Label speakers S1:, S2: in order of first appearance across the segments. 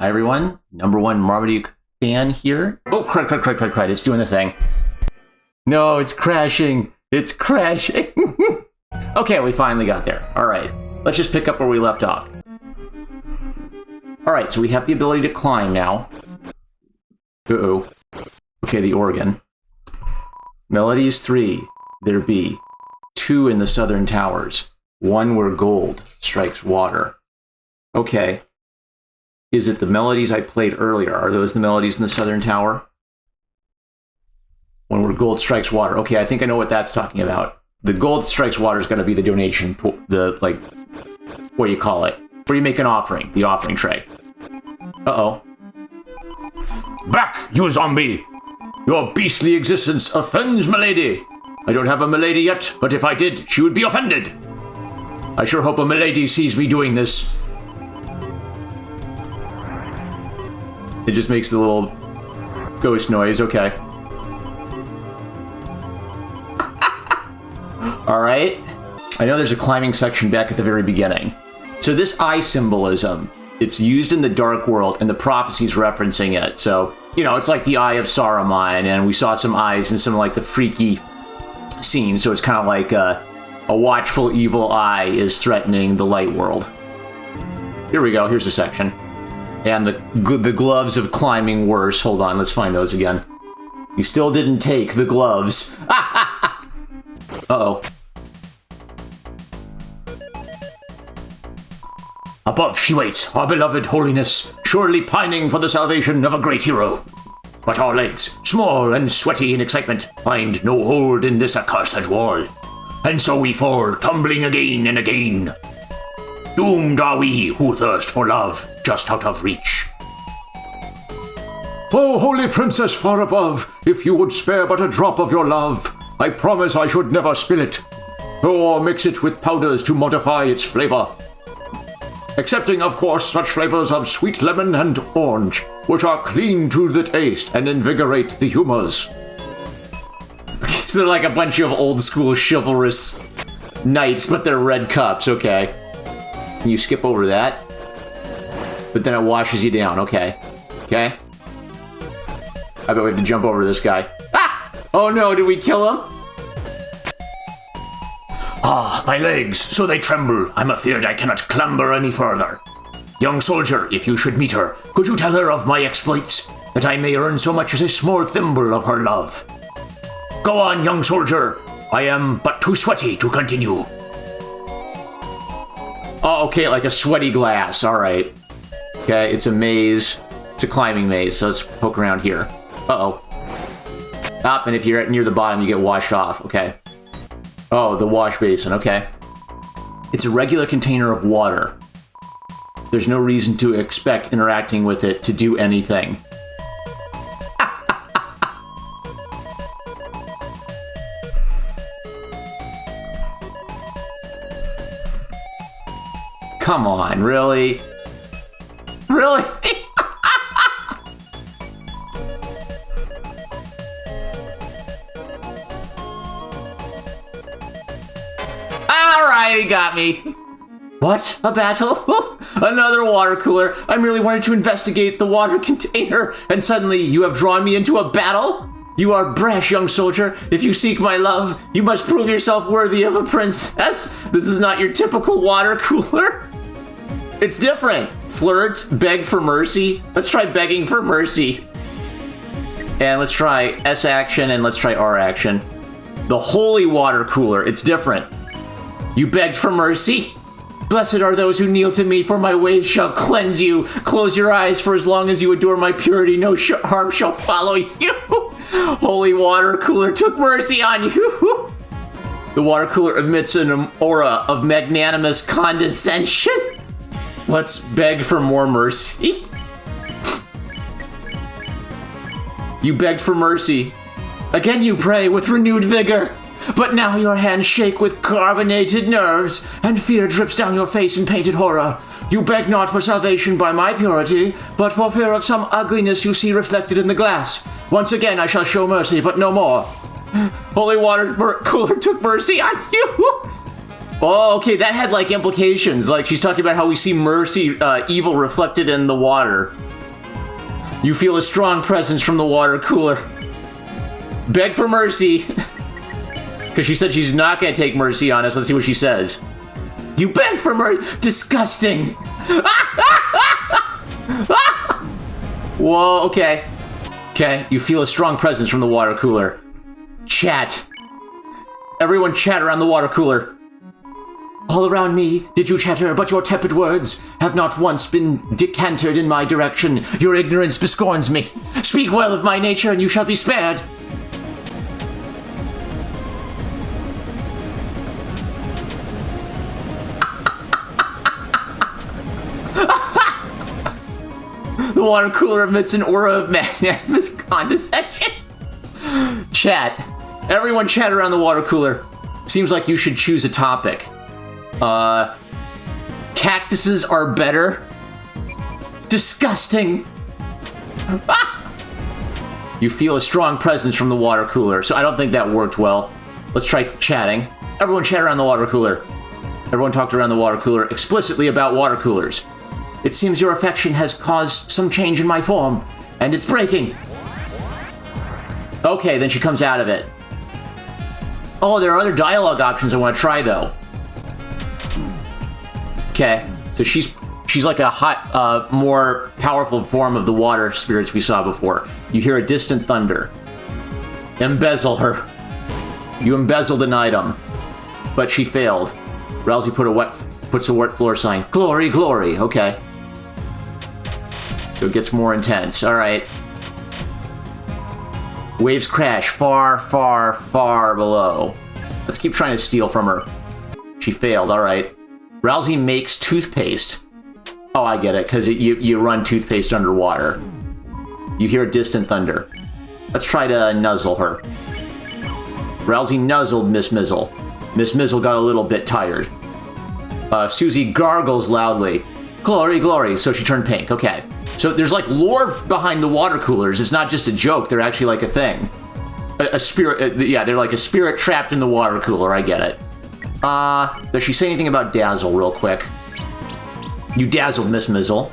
S1: Hi everyone, #1 Marmaduke fan here. Oh, crud, it's doing the thing. No, it's crashing. It's crashing. Okay, we finally got there. All right, let's just pick up where we left off. All right, so we have the ability to climb now. Uh-oh. Okay, the organ. Melodies 3, there be 2 in the southern towers, 1 where gold strikes water. Okay. Is it the melodies I played earlier? Are those the melodies in the southern tower? One where gold strikes water. Okay, I think I know what that's talking about. The gold strikes water is going to be the donation, what do you call it? Where you make an offering, the offering tray. Uh-oh.
S2: Back, you zombie! Your beastly existence offends milady. I don't have a milady yet, but if I did, she would be offended. I sure hope a milady sees me doing this.
S1: It just makes the little ghost noise, okay. Alright. I know there's a climbing section back at the very beginning. So this eye symbolism, it's used in the Dark World, and the prophecy's referencing it. So, you know, it's like the Eye of Saruman, and we saw some eyes in some, like, the freaky scenes. So it's kind of like a watchful evil eye is threatening the light world. Here we go, here's a section. And the gloves of climbing worse. Hold on, let's find those again. You still didn't take the gloves. Uh-oh.
S2: Above she waits, our beloved holiness, surely pining for the salvation of a great hero. But our legs, small and sweaty in excitement, find no hold in this accursed wall. And so we fall, tumbling again and again. Doomed are we who thirst for love, just out of reach. Oh, holy princess far above, if you would spare but a drop of your love, I promise I should never spill it, or mix it with powders to modify its flavor. Excepting, of course, such flavors of sweet lemon and orange, which are clean to the taste and invigorate the humors.
S1: So they're like a bunch of old school chivalrous knights, but they're red cups, okay. Can you skip over that? But then it washes you down, okay. Okay. I bet we have to jump over this guy. Ah! Oh no, did we kill him?
S2: Ah, my legs, so they tremble. I'm afeard I cannot clamber any further. Young soldier, if you should meet her, could you tell her of my exploits, that I may earn so much as a small thimble of her love? Go on, young soldier. I am but too sweaty to continue.
S1: Oh, okay, like a sweaty glass. All right. Okay, it's a maze. It's a climbing maze, so let's poke around here. Uh-oh. Up, and if you're near the bottom, you get washed off. Okay. Oh, the wash basin. Okay. It's a regular container of water. There's no reason to expect interacting with it to do anything. Come on, really? Really? Alright, he got me. What? A battle? Another water cooler. I merely wanted to investigate the water container, and suddenly you have drawn me into a battle? You are brash, young soldier. If you seek my love, you must prove yourself worthy of a princess. This is not your typical water cooler. It's different. Flirt, beg for mercy. Let's try begging for mercy. And let's try S action, and let's try R action. The holy water cooler. It's different. You begged for mercy? Blessed are those who kneel to me, for my waves shall cleanse you. Close your eyes, for as long as you adore my purity, no harm shall follow you. Holy water cooler took mercy on you. The water cooler emits an aura of magnanimous condescension. Let's beg for more mercy. You begged for mercy. Again you pray with renewed vigor. But now your hands shake with carbonated nerves, and fear drips down your face in painted horror. You beg not for salvation by my purity, but for fear of some ugliness you see reflected in the glass. Once again I shall show mercy, but no more. Holy water cooler took mercy on you. Oh, okay, that had, like, implications. Like, she's talking about how we see mercy, evil reflected in the water. You feel a strong presence from the water cooler. Beg for mercy. Because she said she's not going to take mercy on us. Let's see what she says. You beg for mercy. Disgusting. Whoa, okay. Okay, you feel a strong presence from the water cooler. Chat. Everyone chat around the water cooler. All around me did you chatter, but your tepid words have not once been decanted in my direction. Your ignorance bescorns me. Speak well of my nature, and you shall be spared. The water cooler emits an aura of magnanimous condescension. Chat. Everyone chat around the water cooler. Seems like you should choose a topic. Cactuses are better. Disgusting. You feel a strong presence from the water cooler, so I don't think that worked well. Let's try chatting. Everyone chat around the water cooler. Everyone talked around the water cooler explicitly about water coolers. It seems your affection has caused some change in my form, and it's breaking. Okay, then she comes out of it. Oh, there are other dialogue options I want to try, though. Okay, so she's like a hot, more powerful form of the water spirits we saw before. You hear a distant thunder. Embezzle her. You embezzled an item, but she failed. Rousey puts a wet floor sign. Glory, glory. Okay. So it gets more intense. All right. Waves crash far, far, far below. Let's keep trying to steal from her. She failed. All right. Rousey makes toothpaste. Oh, I get it, because you run toothpaste underwater. You hear distant thunder. Let's try to nuzzle her. Rousey nuzzled Miss Mizzle. Miss Mizzle got a little bit tired. Susie gargles loudly. Glory, glory. So she turned pink. Okay. So there's like lore behind the water coolers. It's not just a joke. They're actually like a thing. A spirit. Yeah, they're like a spirit trapped in the water cooler. I get it. Does she say anything about dazzle real quick? You dazzled Miss Mizzle.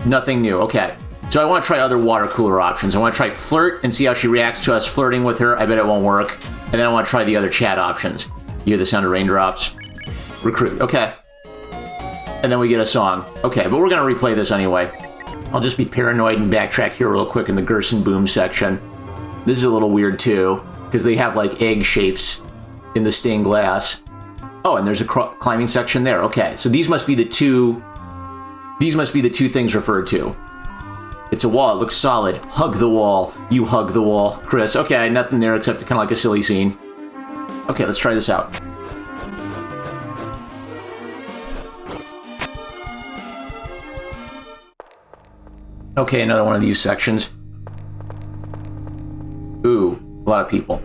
S1: Nothing new. Okay. So I want to try other water cooler options. I want to try flirt and see how she reacts to us flirting with her. I bet it won't work. And then I want to try the other chat options. You hear the sound of raindrops. Recruit. Okay. And then we get a song. Okay, but we're going to replay this anyway. I'll just be paranoid and backtrack here real quick in the Gerson Boom section. This is a little weird too, because they have like egg shapes in the stained glass. Oh, and there's a climbing section there. Okay, so these must be the two things referred to. It's a wall. It looks solid. Hug the wall. You hug the wall, Chris. Okay, nothing there except kind of like a silly scene. Okay, let's try this out. Okay, another one of these sections. Ooh, a lot of people.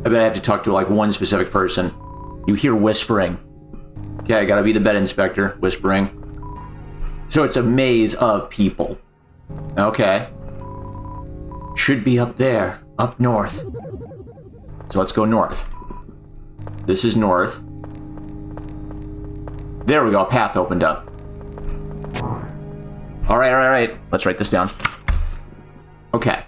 S1: I bet I have to talk to like one specific person. You hear whispering. Okay, I gotta be the bed inspector. Whispering. So it's a maze of people. Okay. Should be up there. Up north. So let's go north. This is north. There we go, a path opened up. Alright. Let's write this down. Okay.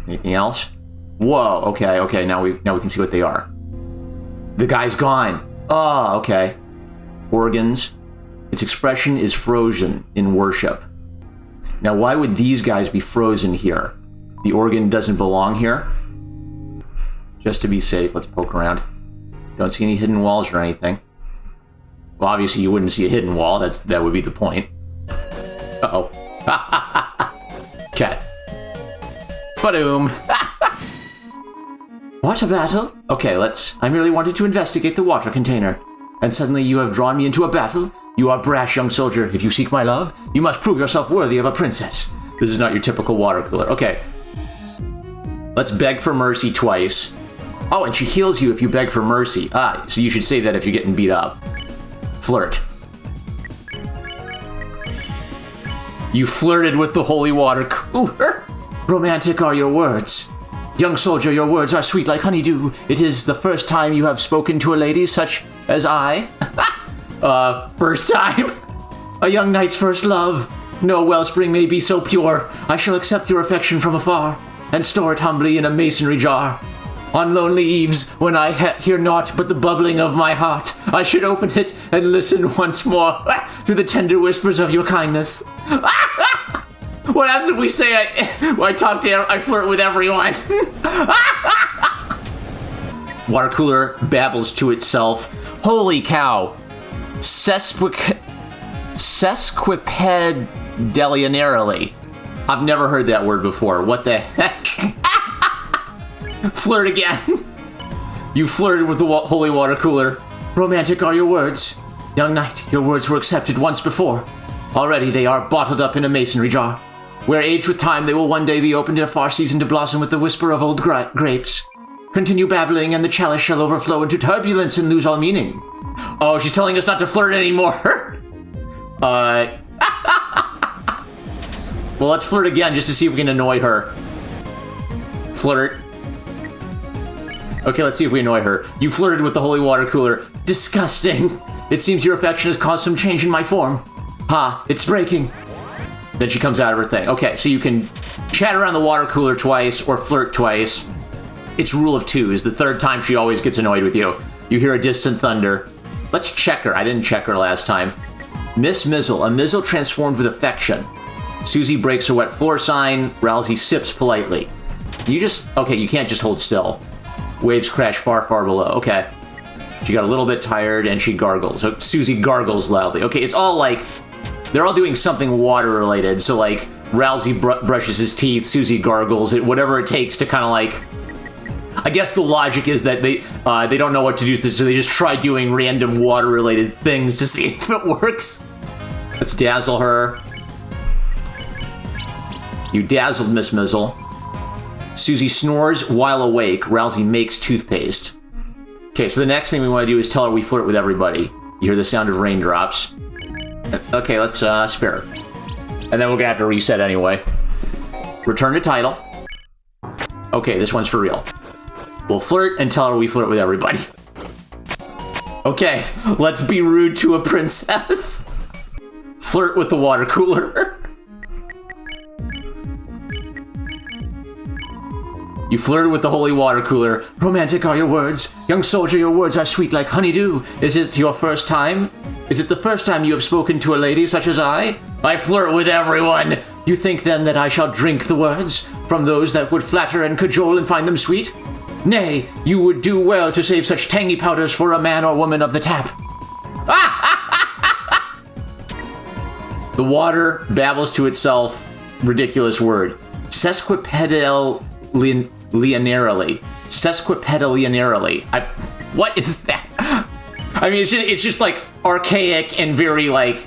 S1: Anything else? Whoa, okay, now we can see what they are. The guy's gone. Oh, okay. Organs. Its expression is frozen in worship. Now, why would these guys be frozen here? The organ doesn't belong here? Just to be safe, let's poke around. Don't see any hidden walls or anything. Well, obviously you wouldn't see a hidden wall. That would be the point. Uh-oh. Okay. Ba-doom. What a battle? Okay, I merely wanted to investigate the water container. And suddenly you have drawn me into a battle? You are brash, young soldier. If you seek my love, you must prove yourself worthy of a princess. This is not your typical water cooler. Okay. Let's beg for mercy twice. Oh, and she heals you if you beg for mercy. Ah, so you should say that if you're getting beat up. Flirt. You flirted with the holy water cooler. Romantic are your words. Young soldier, your words are sweet like honeydew. It is the first time you have spoken to a lady such as I. First time. a young knight's first love. No wellspring may be so pure. I shall accept your affection from afar, and store it humbly in a masonry jar. On lonely eves, when I hear naught but the bubbling of my heart, I should open it and listen once more to the tender whispers of your kindness. What happens if we say I flirt with everyone? Water cooler babbles to itself. Holy cow. Sesquipedalianarily. I've never heard that word before. What the heck? Flirt again. You flirted with the holy water cooler. Romantic are your words. Young knight, your words were accepted once before. Already they are bottled up in a masonry jar, where aged with time they will one day be opened in a far season to blossom with the whisper of old grapes. Continue babbling and the chalice shall overflow into turbulence and lose all meaning. Oh, she's telling us not to flirt anymore. Well, let's flirt again just to see if we can annoy her. Flirt. Okay, let's see if we annoy her. You flirted with the holy water cooler. Disgusting. It seems your affection has caused some change in my form. Ha, it's breaking. Then she comes out of her thing. Okay, so you can chat around the water cooler twice or flirt twice. It's rule of twos. The third time she always gets annoyed with you. You hear a distant thunder. Let's check her. I didn't check her last time. Miss Mizzle. A Mizzle transformed with affection. Susie breaks her wet floor sign. Rousey sips politely. Okay, you can't just hold still. Waves crash far, far below. Okay. She got a little bit tired and she gargles. So Susie gargles loudly. Okay, it's all like, they're all doing something water related. So like, Rousey brushes his teeth, Susie gargles it, whatever it takes to kind of like, I guess the logic is that they don't know what to do, so they just try doing random water related things to see if it works. Let's dazzle her. You dazzled Miss Mizzle. Susie snores while awake. Rousey makes toothpaste. Okay, so the next thing we want to do is tell her we flirt with everybody. You hear the sound of raindrops. Okay, let's spare her. And then we're gonna have to reset anyway. Return to title. Okay, this one's for real. We'll flirt and tell her we flirt with everybody. Okay, let's be rude to a princess. Flirt with the water cooler. You flirted with the holy water cooler. Romantic are your words. Young soldier, your words are sweet like honeydew. Is it your first time? Is it the first time you have spoken to a lady such as I? I flirt with everyone. You think then that I shall drink the words from those that would flatter and cajole and find them sweet? Nay, you would do well to save such tangy powders for a man or woman of the tap. The water babbles to itself. Ridiculous word. Sesquipedalianarily. Sesquipedalianarily. What is that? I mean, it's just like archaic and very like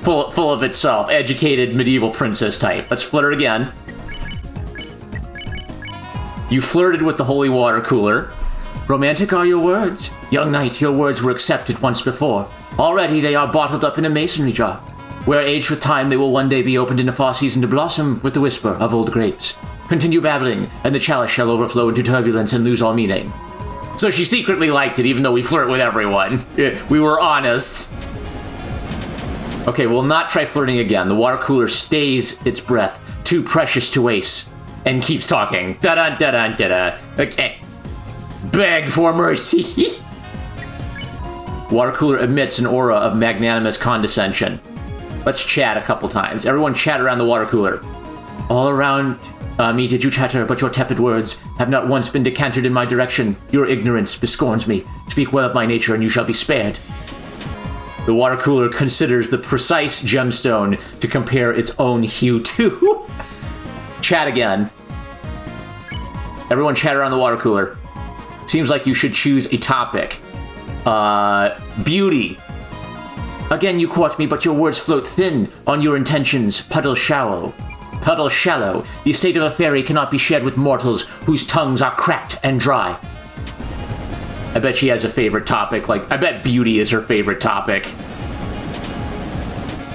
S1: full of itself. Educated medieval princess type. Let's flirt again. You flirted with the holy water cooler. Romantic are your words. Young knight, your words were accepted once before. Already they are bottled up in a masonry jar, where aged with time they will one day be opened in a far season to blossom with the whisper of old grapes. Continue babbling, and the chalice shall overflow into turbulence and lose all meaning. So she secretly liked it, even though we flirt with everyone. We were honest. Okay, we'll not try flirting again. The water cooler stays its breath, too precious to waste, and keeps talking. Da-da, da-da, da-da. Okay. Beg for mercy. Water cooler emits an aura of magnanimous condescension. Let's chat a couple times. Everyone chat around the water cooler. All around me did you chatter, but your tepid words have not once been decanted in my direction. Your ignorance bescorns me. Speak well of my nature, and you shall be spared. The water cooler considers the precise gemstone to compare its own hue to. Chat again. Everyone chat around the water cooler. Seems like you should choose a topic. Beauty. Again you court me, but your words float thin on your intentions, puddle shallow. Puddle shallow. The estate of a fairy cannot be shared with mortals whose tongues are cracked and dry. I bet she has a favorite topic. Like, I bet beauty is her favorite topic.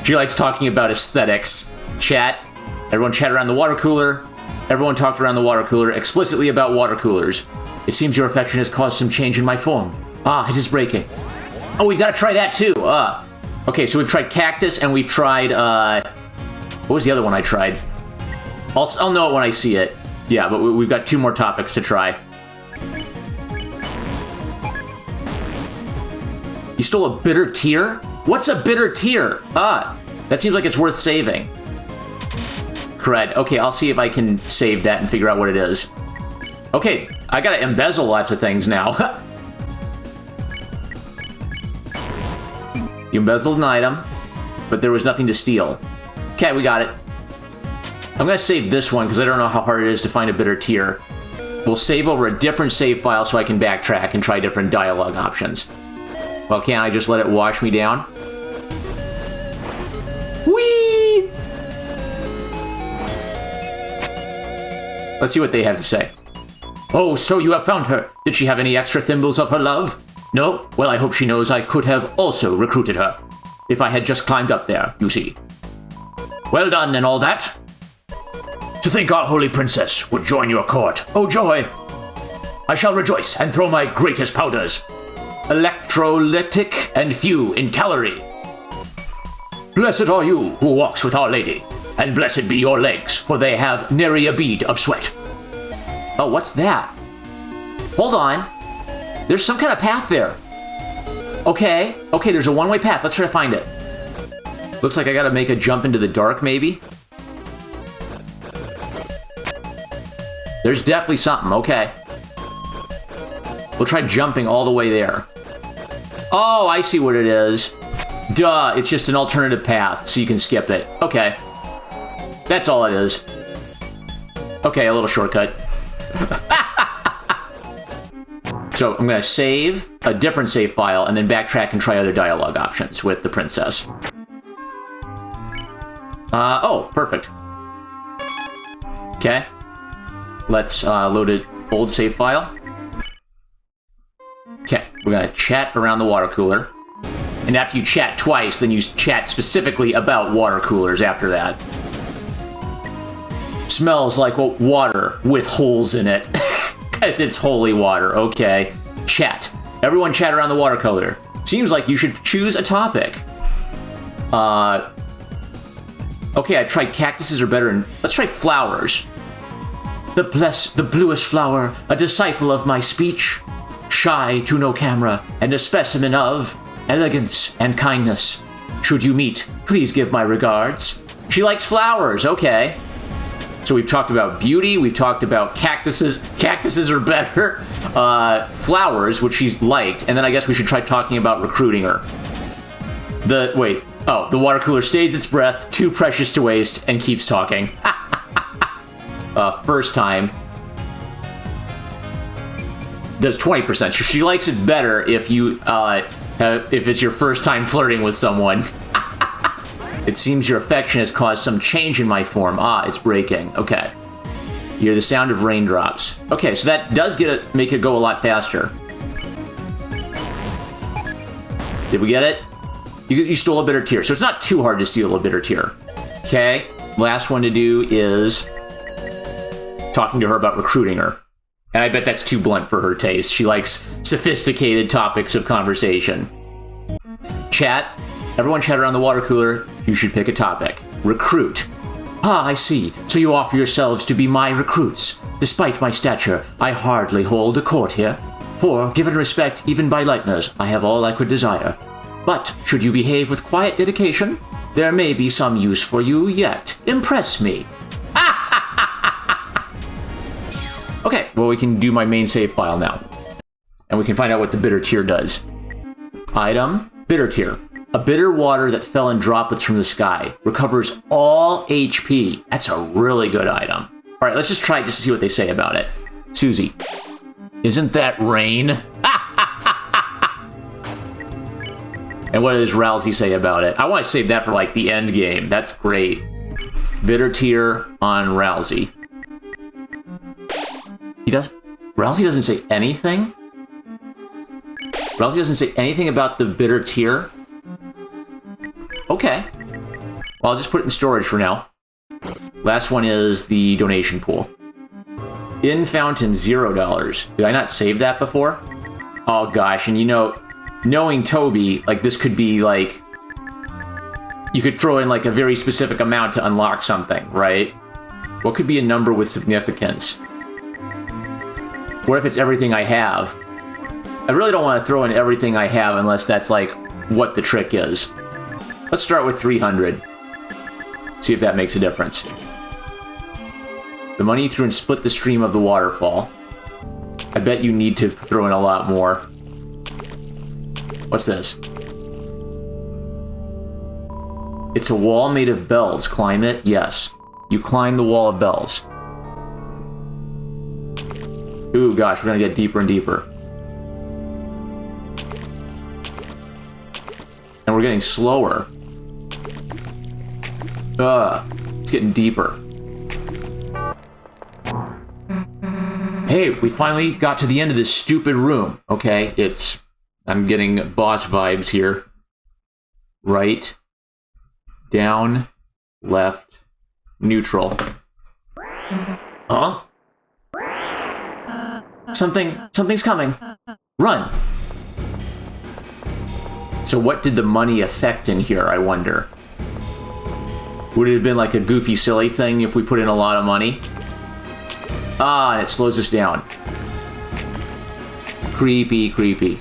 S1: She likes talking about aesthetics. Chat. Everyone chat around the water cooler. Everyone talked around the water cooler explicitly about water coolers. It seems your affection has caused some change in my form. Ah, it is breaking. Oh, we've got to try that too. Okay, so we've tried cactus and we've tried, what was the other one I tried? I'll know it when I see it. Yeah, but we've got 2 more topics to try. You stole a bitter tear? What's a bitter tear? Ah, that seems like it's worth saving. Cred. Okay, I'll see if I can save that and figure out what it is. Okay, I gotta embezzle lots of things now. You embezzled an item, but there was nothing to steal. Okay, we got it. I'm gonna save this one because I don't know how hard it is to find a bitter tear. We'll save over a different save file so I can backtrack and try different dialogue options. Well, can't I just let it wash me down? Whee! Let's see what they have to say. Oh, so you have found her. Did she have any extra thimbles of her love? No? Well, I hope she knows I could have also recruited her. If I had just climbed up there, you see. Well done and all that. To think our holy princess would join your court. Oh, joy! I shall rejoice and throw my greatest powders. Electrolytic and few in calorie. Blessed are you who walks with Our Lady, and blessed be your legs, for they have nary a bead of sweat. Oh, what's that? Hold on. There's some kind of path there. Okay, there's a one-way path. Let's try to find it. Looks like I gotta make a jump into the dark, maybe? There's definitely something, okay. We'll try jumping all the way there. Oh, I see what it is. Duh, it's just an alternative path, so you can skip it. Okay. That's all it is. Okay, a little shortcut. So I'm gonna save a different save file and then backtrack and try other dialogue options with the princess. Oh, perfect. Okay. Let's load an old save file. Okay, we're gonna chat around the water cooler. And after you chat twice, then you chat specifically about water coolers after that. Smells like water with holes in it. Because it's holy water, okay. Chat. Everyone chat around the water cooler. Seems like you should choose a topic. Okay, I tried cactuses are better and let's try flowers. The bluest flower, a disciple of my speech. Shy to no camera, and a specimen of elegance and kindness. Should you meet, please give my regards. She likes flowers, okay. So we've talked about beauty, we've talked about cactuses. Cactuses are better. Flowers, which she's liked, and then I guess we should try talking about recruiting her. The water cooler stays its breath, too precious to waste, and keeps talking. First time. Does 20%. She likes it better if you, if it's your first time flirting with someone. It seems your affection has caused some change in my form. Ah, it's breaking. Okay. You hear the sound of raindrops. Okay, so that does make it go a lot faster. Did we get it? You stole a bitter tear. So it's not too hard to steal a bitter tear. Okay, last one to do is talking to her about recruiting her. And I bet that's too blunt for her taste. She likes sophisticated topics of conversation. Chat. Everyone chat around the water cooler. You should pick a topic. Recruit. Ah, I see. So you offer yourselves to be my recruits. Despite my stature, I hardly hold a court here. For, given respect even by likeners, I have all I could desire. But, should you behave with quiet dedication, there may be some use for you yet. Impress me. Okay, well we can do my main save file now. And we can find out what the bitter tear does. Item, bitter tear. A bitter water that fell in droplets from the sky. Recovers all HP. That's a really good item. Alright, let's just try it just to see what they say about it. Susie. Isn't that rain? And what does Rousey say about it? I want to save that for like the end game. That's great. Bitter tear on Rousey. Rousey doesn't say anything? Rousey doesn't say anything about the bitter tear? Okay. Well, I'll just put it in storage for now. Last one is the donation pool. In fountain, $0. Did I not save that before? Oh gosh, and you know, knowing Toby, like this could be like you could throw in like a very specific amount to unlock something, right? What could be a number with significance? What if it's everything I have? I really don't want to throw in everything I have unless that's like what the trick is. Let's start with 300. See if that makes a difference. The money you threw in split the stream of the waterfall. I bet you need to throw in a lot more. What's this? It's a wall made of bells. Climb it? Yes. You climb the wall of bells. Ooh, gosh, we're gonna get deeper and deeper. And we're getting slower. It's getting deeper. Hey, we finally got to the end of this stupid room. Okay, I'm getting boss vibes here. Right, down, left, neutral. Huh? Something's coming. Run. So what did the money affect in here, I wonder? Would it have been like a goofy, silly thing if we put in a lot of money? Ah, it slows us down. Creepy, creepy.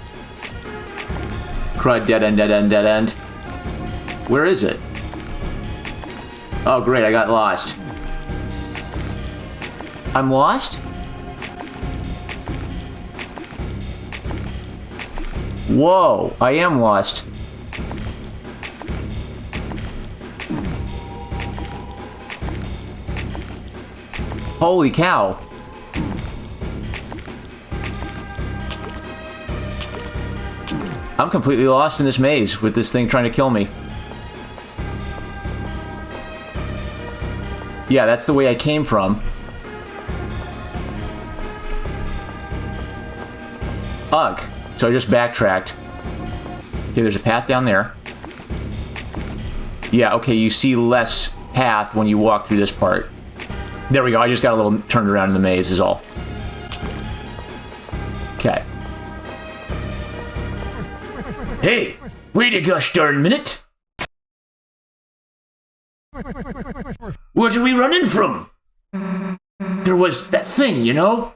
S1: Crud, dead end, dead end, dead end. Where is it? Oh, great, I got lost. I'm lost? Whoa, I am lost. Holy cow. I'm completely lost in this maze with this thing trying to kill me. Yeah, that's the way I came from. Ugh. So I just backtracked. Okay, there's a path down there. Yeah, okay, you see less path when you walk through this part. There we go, I just got a little turned around in the maze is all. Okay.
S2: Hey, wait a gosh darn minute. What are we running from? There was that thing, you know?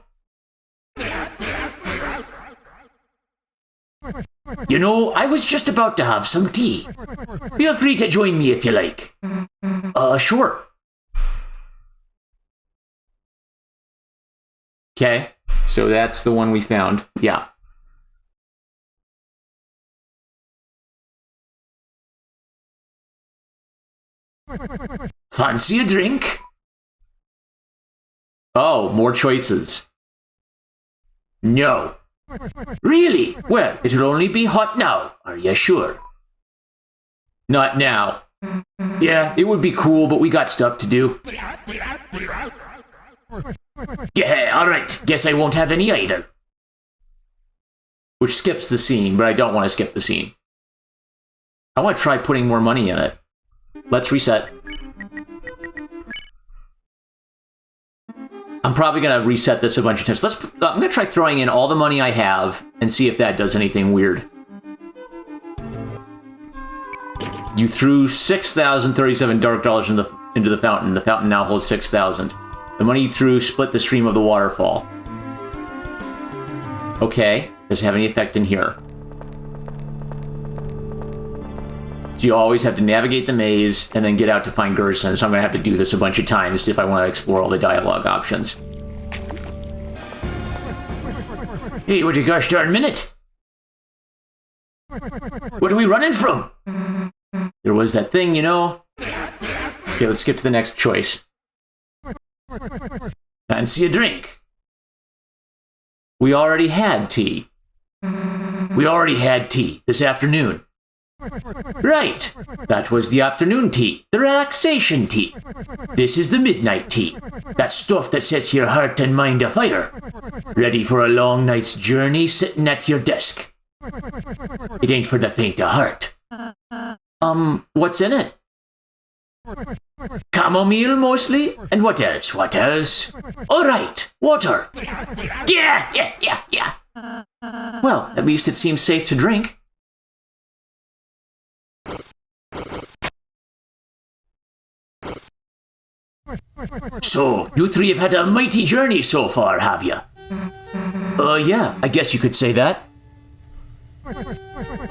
S2: You know, I was just about to have some tea. Feel free to join me if you like. Sure.
S1: Okay, so that's the one we found. Yeah.
S2: Fancy a drink?
S1: Oh, more choices.
S2: No. Really? Well, it'll only be hot now. Are you sure?
S1: Not now.
S2: Yeah, it would be cool, but we got stuff to do. Yeah, alright. Guess I won't have any either.
S1: Which skips the scene, but I don't want to skip the scene. I want to try putting more money in it. Let's reset. I'm probably going to reset this a bunch of times. I'm going to try throwing in all the money I have and see if that does anything weird. You threw 6,037 dark dollars into the fountain. The fountain now holds 6,000. The money you threw split the stream of the waterfall. Okay, does it have any effect in here? So you always have to navigate the maze and then get out to find Gerson, so I'm going to have to do this a bunch of times if I want to explore all the dialogue options.
S2: Hey, what a gosh darn minute! What are we running from?
S1: There was that thing, you know? Okay, let's skip to the next choice.
S2: Fancy a drink?
S1: We already had tea.
S2: We already had tea this afternoon.
S1: Right,
S2: that was the afternoon tea, the relaxation tea. This is the midnight tea, that stuff that sets your heart and mind afire. Ready for a long night's journey sitting at your desk. It ain't for the faint of heart.
S1: What's in it?
S2: Chamomile mostly, and what else, what else? Alright, water. Yeah.
S1: Well, at least it seems safe to drink.
S2: So, you three have had a mighty journey so far, have you?
S1: Yeah, I guess you could say that.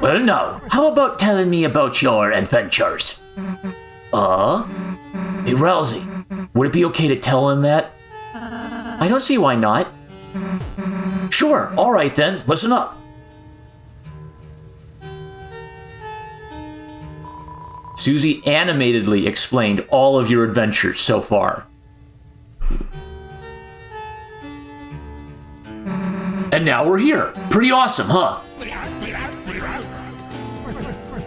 S2: Well now, how about telling me about your adventures? Hey Rousey, would it be okay to tell him that?
S1: I don't see why not.
S2: Sure, alright then, listen up.
S1: Susie animatedly explained all of your adventures so far.
S2: And now we're here. Pretty awesome, huh?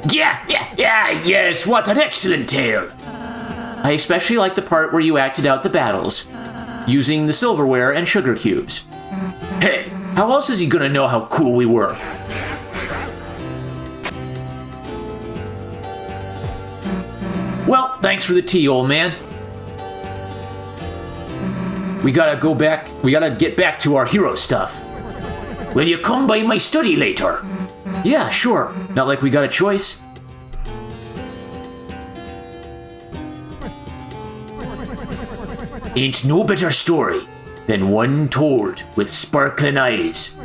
S2: Yes, what an excellent tale.
S1: I especially like the part where you acted out the battles, using the silverware and sugar cubes.
S2: Hey, how else is he gonna know how cool we were? Well, thanks for the tea, old man. We gotta get back to our hero stuff. Will you come by my study later?
S1: Yeah, sure. Not like we got a choice.
S2: Ain't no better story than one told with sparkling eyes.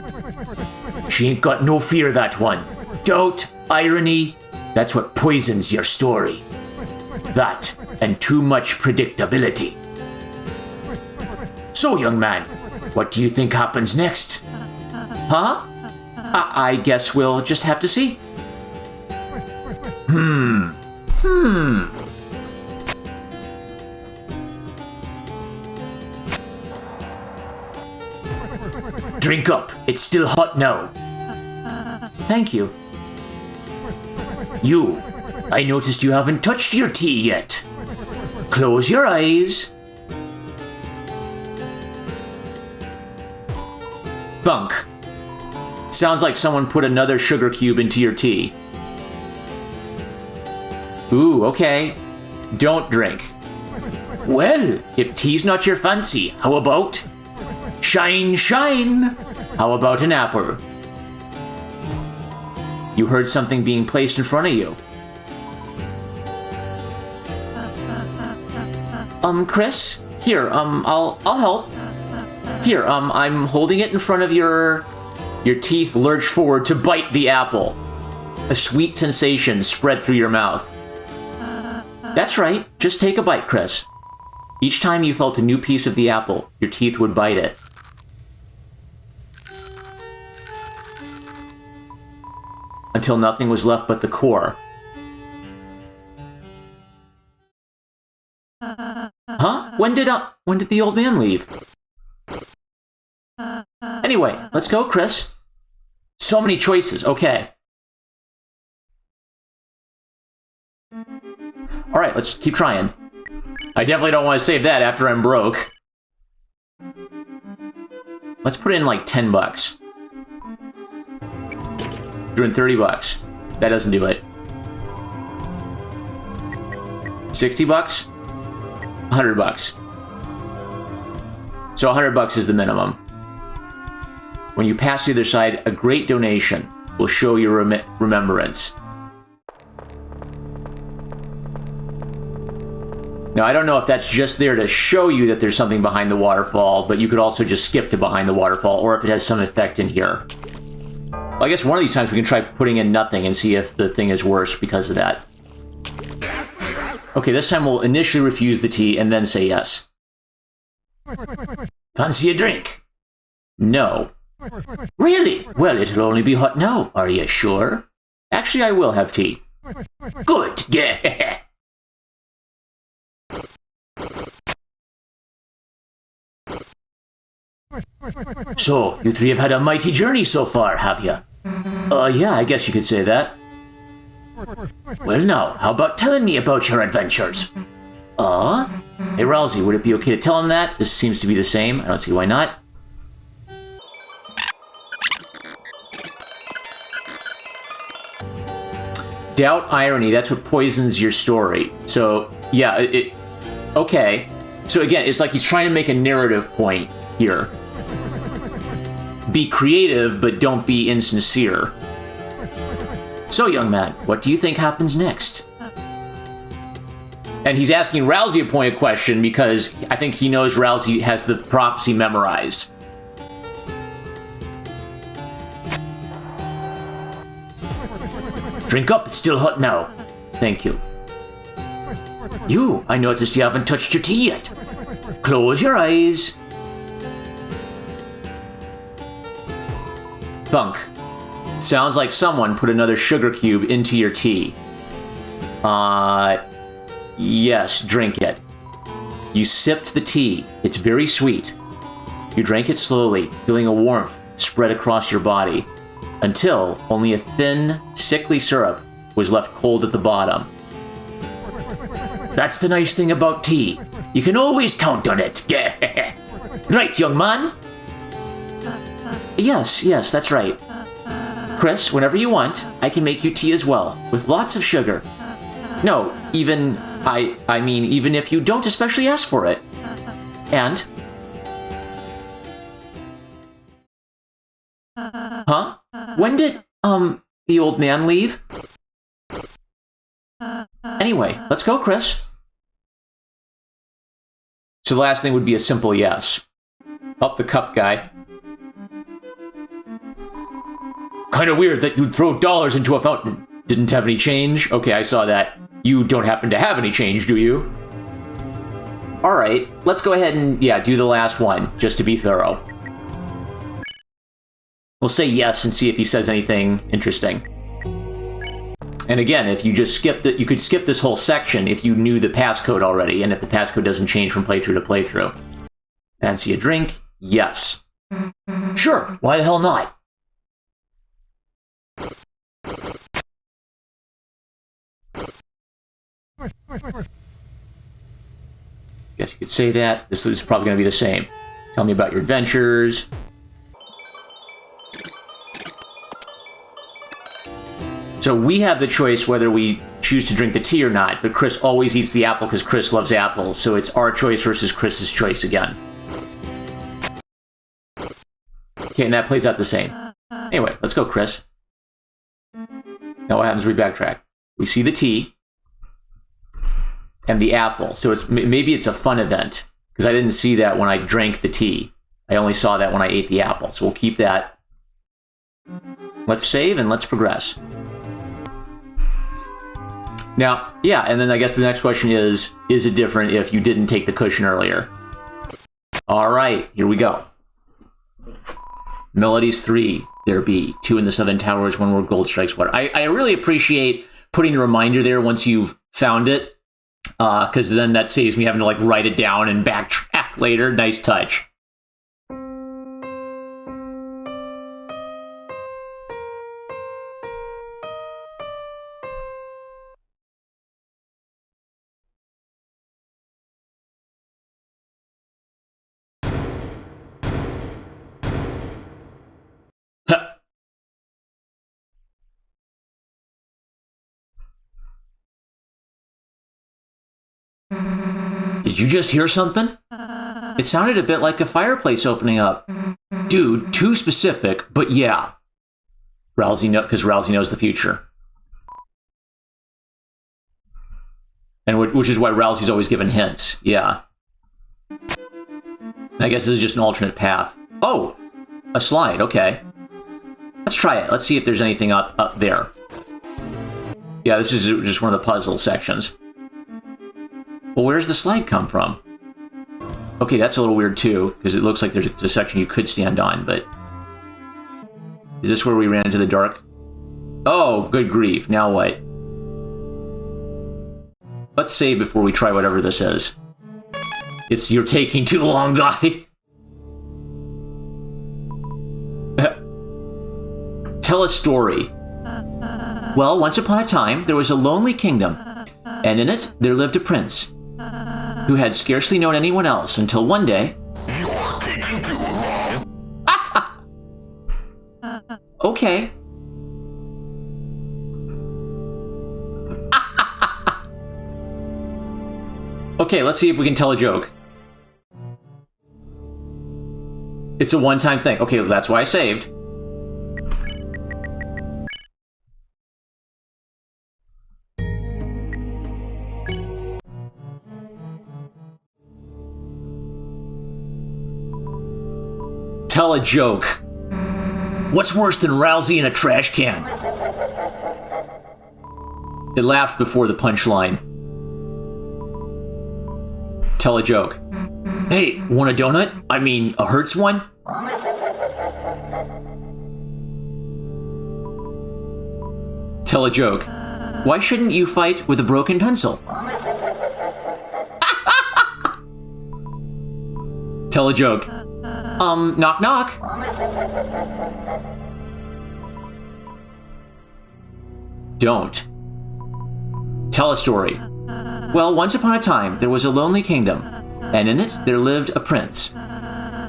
S2: She ain't got no fear, that one. Doubt, irony, that's what poisons your story. That and too much predictability. So, young man, what do you think happens next?
S1: Huh? I guess we'll just have to see.
S2: Drink up, it's still hot now.
S1: Thank you.
S2: You, I noticed you haven't touched your tea yet. Close your eyes.
S1: Thunk. Sounds like someone put another sugar cube into your tea. Ooh, okay. Don't drink.
S2: Well, if tea's not your fancy, how about shine, shine?
S1: How about an apple? You heard something being placed in front of you. Chris? Here, I'll help. Here, I'm holding it in front of your teeth lurch forward to bite the apple. A sweet sensation spread through your mouth. That's right, just take a bite, Chris. Each time you felt a new piece of the apple, your teeth would bite it. Until nothing was left but the core. Huh? When did the old man leave? Anyway, let's go, Chris. So many choices, okay. Alright, let's keep trying. I definitely don't want to save that after I'm broke. Let's put in like 10 bucks. Doing 30 bucks. That doesn't do it. 60 bucks? 100 bucks. So 100 bucks is the minimum. When you pass the other side, a great donation will show your remembrance. Now, I don't know if that's just there to show you that there's something behind the waterfall, but you could also just skip to behind the waterfall, or if it has some effect in here. Well, I guess one of these times we can try putting in nothing and see if the thing is worse because of that. Okay, this time we'll initially refuse the tea and then say yes.
S2: Fancy a drink?
S1: No.
S2: Really? Well, it'll only be hot now. Are you sure?
S1: Actually, I will have tea.
S2: Good. Yeah. So, you three have had a mighty journey so far, have you?
S1: Yeah, I guess you could say that.
S2: Well now, how about telling me about your adventures?
S1: Hey Rousey, would it be okay to tell him that? This seems to be the same. I don't see why not. Doubt, irony, that's what poisons your story. So, yeah, okay. So again, it's like he's trying to make a narrative point here. Be creative, but don't be insincere. So, young man, what do you think happens next? And he's asking Rousey a pointed question because I think he knows Rousey has the prophecy memorized.
S2: Drink up, it's still hot now.
S1: Thank you.
S2: I noticed you haven't touched your tea yet.
S1: Close your eyes. Thunk. Sounds like someone put another sugar cube into your tea. Yes, drink it. You sipped the tea. It's very sweet. You drank it slowly, feeling a warmth spread across your body, until only a thin, sickly syrup was left cold at the bottom.
S2: That's the nice thing about tea. You can always count on it. Right, young man?
S1: Yes, that's right. Chris, whenever you want, I can make you tea as well, with lots of sugar. No, even if you don't especially ask for it. And? Huh? When did, the old man leave? Anyway, let's go, Chris. So the last thing would be a simple yes. Up the cup guy.
S2: Kinda weird that you'd throw dollars into a fountain.
S1: Didn't have any change? Okay, I saw that. You don't happen to have any change, do you? Alright, let's go ahead and, do the last one, just to be thorough. We'll say yes and see if he says anything interesting. And again, if you just skip you could skip this whole section if you knew the passcode already, and if the passcode doesn't change from playthrough to playthrough. Fancy a drink? Yes.
S2: Sure, why the hell not?
S1: Guess you could say that. This is probably going to be the same. Tell me about your adventures. So we have the choice whether we choose to drink the tea or not, but Chris always eats the apple because Chris loves apples, so it's our choice versus Chris's choice again. Okay, and that plays out the same. Anyway, let's go, Chris. Now what happens if we backtrack? We see the tea and the apple. So maybe it's a fun event, because I didn't see that when I drank the tea. I only saw that when I ate the apple. So we'll keep that. Let's save and let's progress. Now, and then I guess the next question is it different if you didn't take the cushion earlier? All right, here we go. Melodies 3, there be 2 in the Seven Towers, 1 where gold strikes water. I really appreciate putting the reminder there once you've found it, because then that saves me having to write it down and backtrack later. Nice touch.
S2: Did you just hear something?
S1: It sounded a bit like a fireplace opening up.
S2: Dude, too specific, but yeah.
S1: Because Rousey knows the future. And which is why Rousey's always given hints. Yeah. I guess this is just an alternate path. Oh! A slide, okay. Let's try it. Let's see if there's anything up there. Yeah, this is just one of the puzzle sections. Well, where's the slide come from? Okay, that's a little weird too, because it looks like there's a section you could stand on, but... Is this where we ran into the dark? Oh, good grief. Now what? Let's save before we try whatever this is. You're taking too long, guy. Tell a story. Well, once upon a time, there was a lonely kingdom, and in it, there lived a prince who had scarcely known anyone else until one day... Okay. Okay, let's see if we can tell a joke. It's a one-time thing. Okay, that's why I saved. Tell a joke.
S2: What's worse than Rousey in a trash can?
S1: It laughed before the punchline. Tell a joke.
S2: Hey, want a donut? I mean, a Hertz one?
S1: Tell a joke. Why shouldn't you fight with a broken pencil? Tell a joke. Knock knock. Don't. Tell a story. Well, once upon a time, there was a lonely kingdom, and in it there lived a prince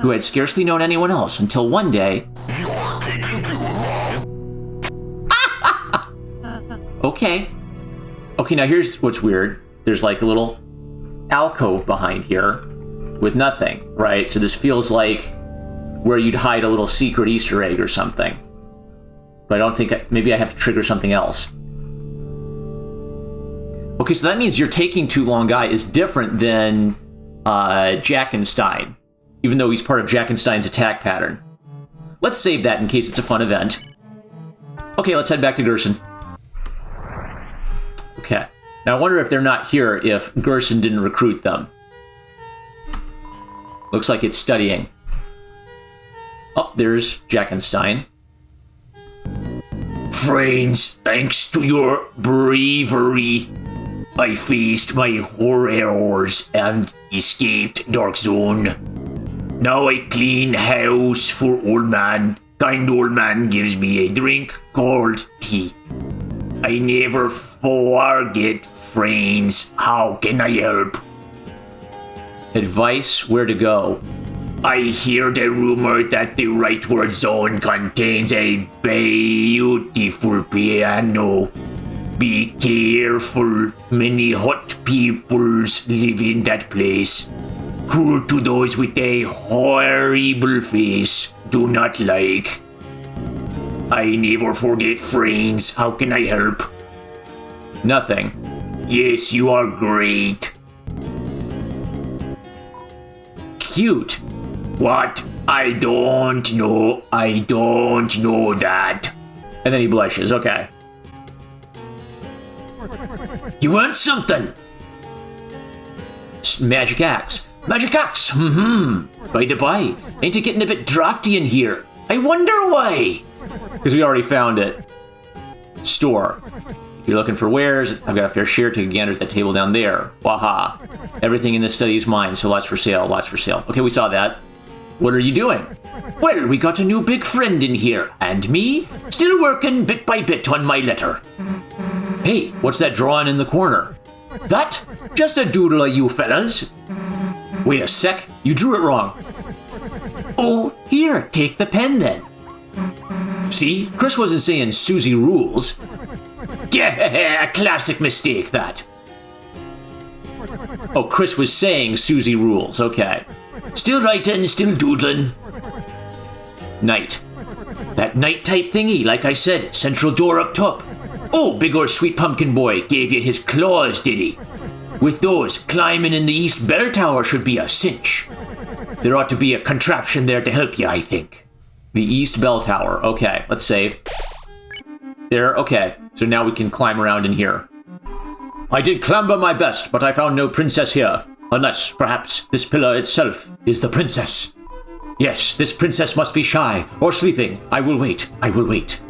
S1: who had scarcely known anyone else until one day... Okay. Okay, now here's what's weird. There's like a little alcove behind here with nothing, right? So this feels like where you'd hide a little secret Easter egg or something. But I don't think... maybe I have to trigger something else. Okay, so that means your taking too long guy is different than Jackenstein, even though he's part of Jackenstein's attack pattern. Let's save that in case it's a fun event. Okay, let's head back to Gerson. Okay. Now I wonder if they're not here if Gerson didn't recruit them. Looks like it's studying. Oh, there's Jackenstein.
S2: Friends, thanks to your bravery, I faced my horrors and escaped Dark Zone. Now I clean house for old man. Kind old man gives me a drink called tea. I never forget, friends. How can I help?
S1: Advice where to go.
S2: I hear the rumor that the rightward zone contains a beautiful piano. Be careful, many hot peoples live in that place. Cruel to those with a horrible face. Do not like. I never forget, friends. How can I help?
S1: Nothing.
S2: Yes, you are great.
S1: Cute.
S2: What? I don't know. I don't know that.
S1: And then he blushes. Okay.
S2: You want something?
S1: Magic axe.
S2: Magic axe. By the by, ain't it getting a bit drafty in here? I wonder why.
S1: Because we already found it. Store. If you're looking for wares, I've got a fair share. Take a gander at that table down there. Waha. Everything in this study is mine, so lots for sale, lots for sale. Okay, we saw that. What are you doing?
S2: Well, we got a new big friend in here, and me, still working bit by bit on my letter.
S1: Hey, what's that drawing in the corner?
S2: That? Just a doodle of you fellas.
S1: Wait a sec, you drew it wrong.
S2: Oh, here, take the pen then.
S1: See, Chris wasn't saying Susie rules.
S2: Yeah, a classic mistake, that.
S1: Oh, Chris was saying Susie rules, okay.
S2: Still writing, still doodling.
S1: Night.
S2: That night type thingy, like I said, central door up top. Oh, big ol' sweet pumpkin boy gave you his claws, did he? With those, climbing in the east bell tower should be a cinch. There ought to be a contraption there to help you, I think.
S1: The east bell tower, okay, let's save. There, okay, so now we can climb around in here. I did clamber my best, but I found no princess here. Unless, perhaps, this pillar itself is the princess. Yes, this princess must be shy, or sleeping. I will wait, I will wait.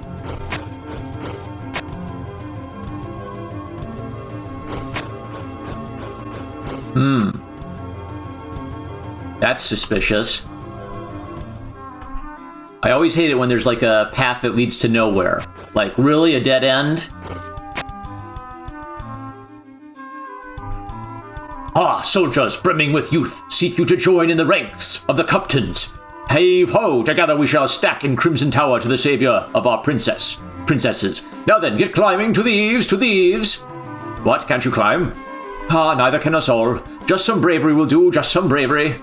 S1: That's suspicious. I always hate it when there's like a path that leads to nowhere. Like, really? A dead end?
S2: Ah, soldiers brimming with youth, seek you to join in the ranks of the captains. Heave ho! Together we shall stack in Crimson Tower to the savior of our princesses. Now then, get climbing to the eaves, to the eaves. What, can't you climb? Ah, neither can us all. Just some bravery will do, just some bravery.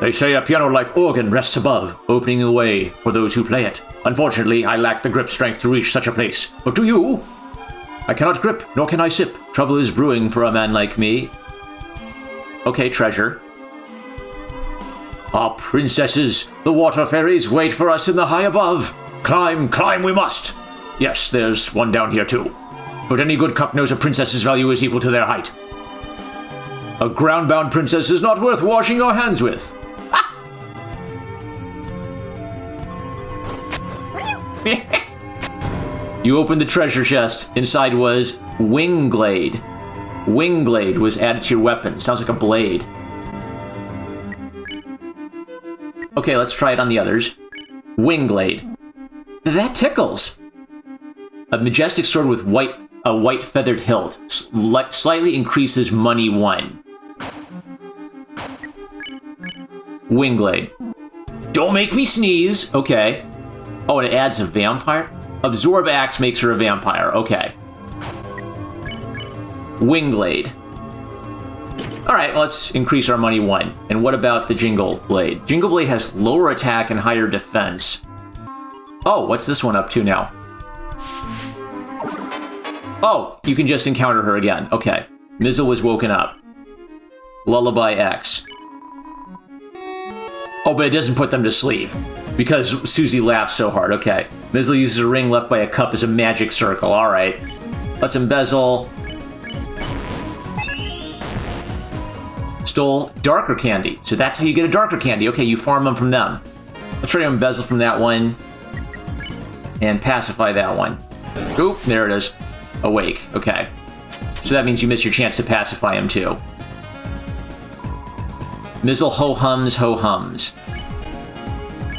S2: They say a piano-like organ rests above, opening the way for those who play it. Unfortunately, I lack the grip strength to reach such a place. But do you? I cannot grip, nor can I sip. Trouble is brewing for a man like me. Okay, treasure. Our princesses, the water fairies, wait for us in the high above. Climb, climb we must. Yes, there's one down here too. But any good cup knows a princess's value is equal to their height. A ground-bound princess is not worth washing your hands with. Ah! You opened the treasure chest. Inside was Wingblade. Wingblade was added to your weapon. Sounds like a blade. Okay, let's try it on the others. Wingblade. That tickles. A majestic sword with a white feathered hilt. Slightly increases money 1. Wingblade. Don't make me sneeze. Okay. Oh, and it adds a vampire? Absorb Axe makes her a vampire. Okay. Wingblade. Alright, let's increase our money 1. And what about the Jingle Blade? Jingle Blade has lower attack and higher defense. Oh, what's this one up to now? Oh, you can just encounter her again. Okay. Mizzle was woken up. Lullaby X. Oh, but it doesn't put them to sleep. Because Susie laughs so hard. Okay. Mizzle uses a ring left by a cup as a magic circle. Alright. Let's embezzle. Stole darker candy. So that's how you get a darker candy. Okay, you farm them from them. Let's try to embezzle from that one. And pacify that one. Oop, there it is. Awake. Okay. So that means you miss your chance to pacify him too. Mizzle ho-hums, ho-hums.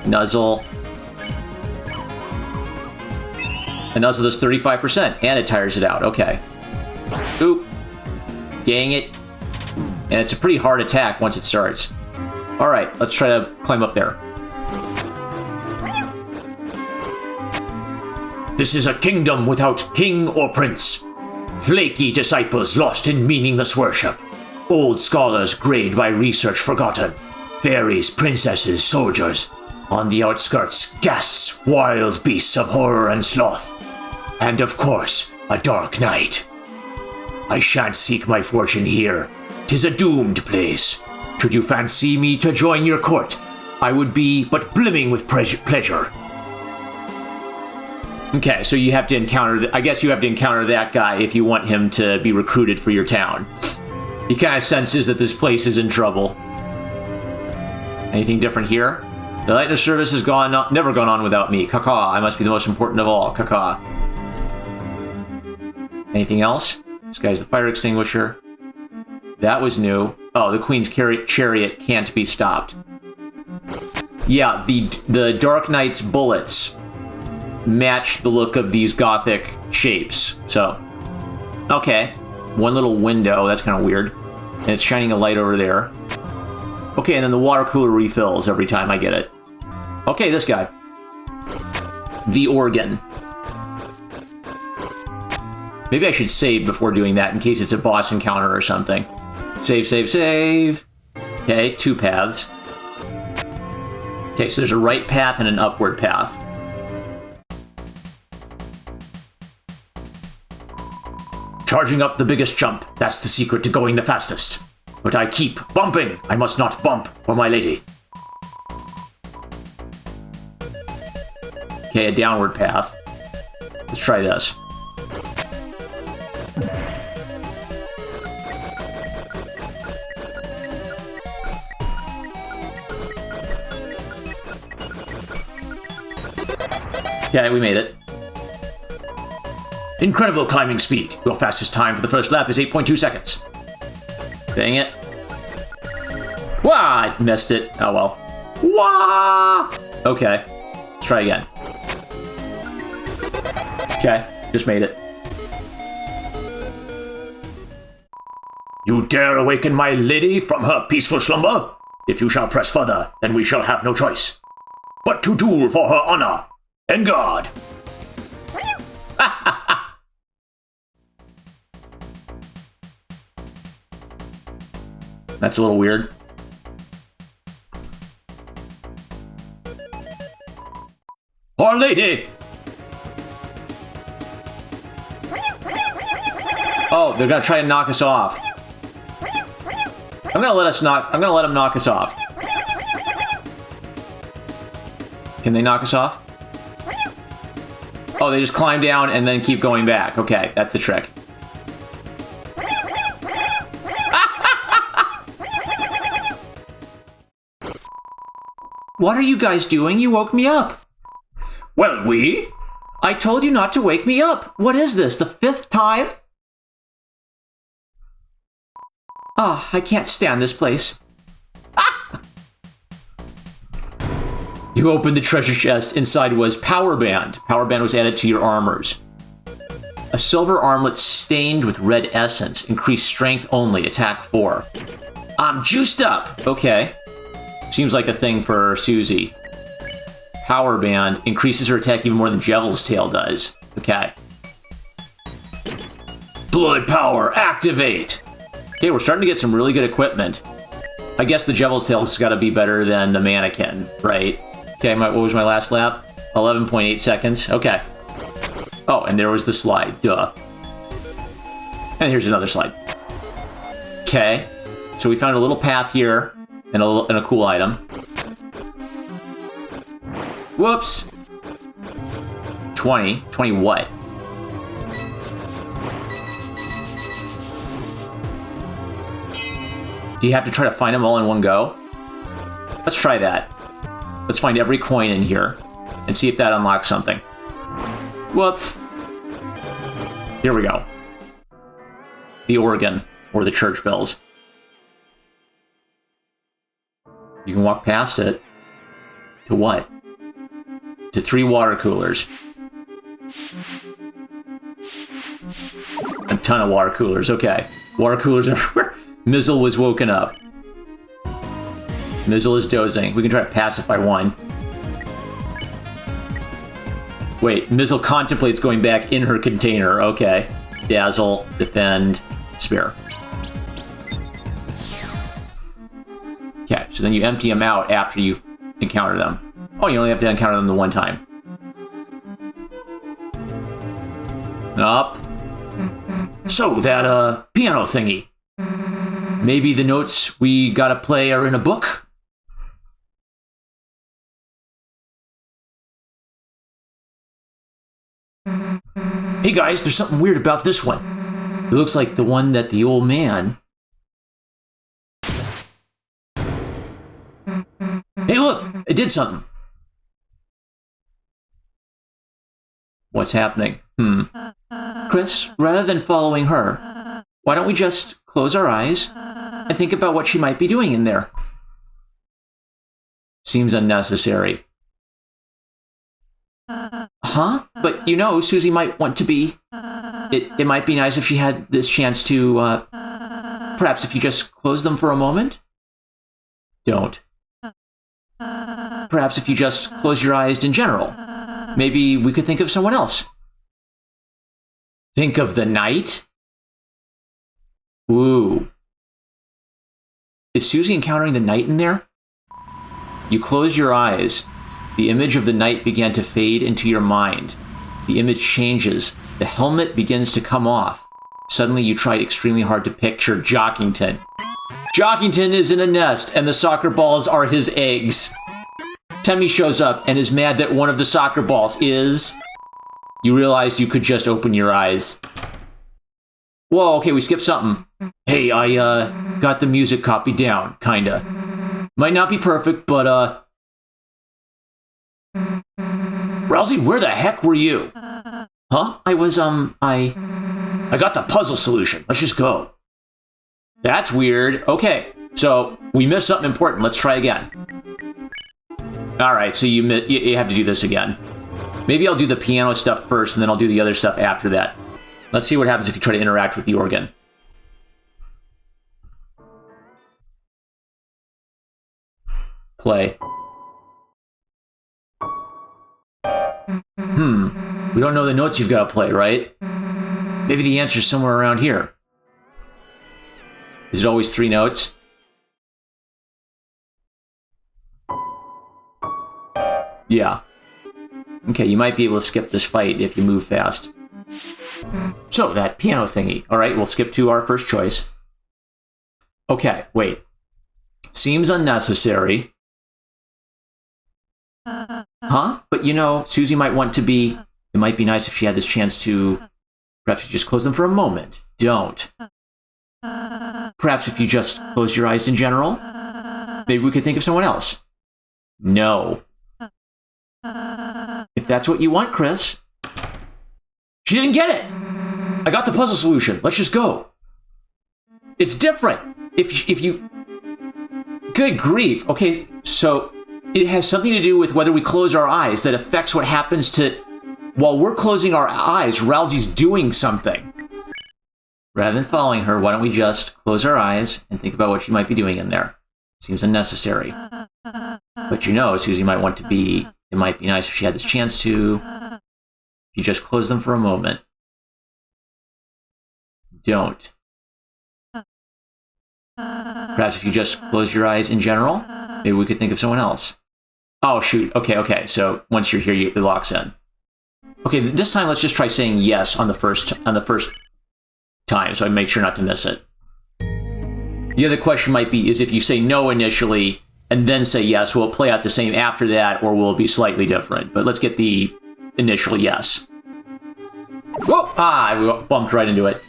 S2: Nuzzle. And Nuzzle does 35%, and it tires it out. Okay. Oop. Dang it. And it's a pretty hard attack once it starts. Alright, let's try to climb up there. This is a kingdom without king or prince. Flaky disciples lost in meaningless worship. Old scholars grayed by research forgotten. Fairies, princesses, soldiers. On the outskirts, ghasts, wild beasts of horror and sloth. And of course, a dark night. I shan't seek my fortune here. 'Tis a doomed place. Should you fancy me to join your court, I would be but brimming with pleasure. Okay, so you have to encounter... I guess you have to encounter that guy if you want him to be recruited for your town. He kind of senses that this place is in trouble. Anything different here? The lightning service has never gone on without me. Caca, I must be the most important of all. Caca. Anything else? This guy's the fire extinguisher. That was new. Oh, the Queen's chariot can't be stopped. Yeah, the Dark Knight's bullets match the look of these gothic shapes. So, okay. One little window, that's kind of weird. And it's shining a light over there. Okay, and then the water cooler refills every time I get it. Okay, this guy. The organ. Maybe I should save before doing that in case it's a boss encounter or something. Save, save, save. Okay, 2 paths. Okay, so there's a right path and an upward path. Charging up the biggest jump. That's the secret to going the fastest. But I keep bumping. I must not bump for my lady. Okay, a downward path. Let's try this. Okay, we made it. Incredible climbing speed. Your fastest time for the first lap is 8.2 seconds. Dang it. Wah! I missed it. Oh well. Wah! Okay. Let's try again. Okay, just made it. You dare awaken my lady from her peaceful slumber? If you shall press further, then we shall have no choice but to duel for her honor and guard. That's a little weird. Our lady! Oh, they're gonna try and knock us off. I'm gonna let them knock us off.
S1: Can they knock us off? Oh, they just climb down and then keep going back. Okay, that's the trick. What are you guys doing? You woke me up.
S2: Well,
S1: I told you not to wake me up. What is this, the 5th time? Ah, I can't stand this place. Ah! You opened the treasure chest. Inside was Power Band. Power Band was added to your armors. A silver armlet stained with red essence. Increased strength only. Attack 4. I'm juiced up. Okay. Seems like a thing for Susie. Power Band increases her attack even more than Jevel's Tail does. Okay. Blood Power, activate! Okay, we're starting to get some really good equipment. I guess the Jevel's Tail's gotta be better than the mannequin, right? Okay, what was my last lap? 11.8 seconds. Okay. Oh, and there was the slide. Duh. And here's another slide. Okay. So we found a little path here and a cool item. Whoops. 20. 20 what? Do you have to try to find them all in one go? Let's try that. Let's find every coin in here and see if that unlocks something. Whoops. Here we go. The organ, or the church bells. You can walk past it. To what? To 3 water coolers. A ton of water coolers, okay. Water coolers everywhere. Mizzle was woken up. Mizzle is dozing. We can try to pacify one. Wait, Mizzle contemplates going back in her container. Okay. Dazzle, defend, spear. Okay, so then you empty them out after you encounter them. Oh, you only have to encounter them the one time. Up.
S2: So, that, piano thingy.
S1: Maybe the notes we gotta play are in a book?
S2: Hey guys, there's something weird about this one.
S1: It looks like the one that the old man...
S2: Hey look, it did something.
S1: What's happening? Chris, rather than following her, why don't we just close our eyes and think about what she might be doing in there? Seems unnecessary. Huh? But you know, Susie might want to be... It might be nice if she had this chance to, perhaps if you just close them for a moment? Don't. Perhaps if you just close your eyes in general. Maybe we could think of someone else. Think of the night? Ooh. Is Susie encountering the night in there? You close your eyes. The image of the night began to fade into your mind. The image changes. The helmet begins to come off. Suddenly you tried extremely hard to picture Jockington. Jockington is in a nest, and the soccer balls are his eggs. Temmie shows up and is mad that one of the soccer balls is... You realized you could just open your eyes. Whoa, okay, we skipped something. Hey, I, got the music copied down, kinda. Might not be perfect, but,
S2: Rousey, where the heck were you?
S1: Huh? I was,
S2: I got the puzzle solution. Let's just go.
S1: That's weird. Okay, so we missed something important. Let's try again. Alright, so you have to do this again. Maybe I'll do the piano stuff first, and then I'll do the other stuff after that. Let's see what happens if you try to interact with the organ. Play. We don't know the notes you've got to play, right? Maybe the answer's somewhere around here. Is it always 3 notes? Yeah. Okay, you might be able to skip this fight if you move fast. So, that piano thingy. Alright, we'll skip to our first choice. Okay, wait. Seems unnecessary. Huh? But you know, Susie might want to be... It might be nice if she had this chance to... Perhaps you just close them for a moment. Don't. Perhaps if you just closed your eyes in general, maybe we could think of someone else. No. If that's what you want, Chris. She didn't get it! I got the puzzle solution. Let's just go. It's different. If you... Good grief. Okay, so it has something to do with whether we close our eyes that affects what happens to... While we're closing our eyes, Rousey's doing something. Rather than following her, why don't we just close our eyes and think about what she might be doing in there? Seems unnecessary. But you know, Susie might want to be... It might be nice if she had this chance to... You just close them for a moment. Don't. Perhaps if you just close your eyes in general, maybe we could think of someone else. Oh, shoot. Okay. So once you're here, it locks in. Okay, this time let's just try saying yes on the first time, so I make sure not to miss it. The other question might be is if you say no initially and then say yes, will it play out the same after that, or will it be slightly different? But let's get the initial yes. Whoa! Ah, we bumped right into it.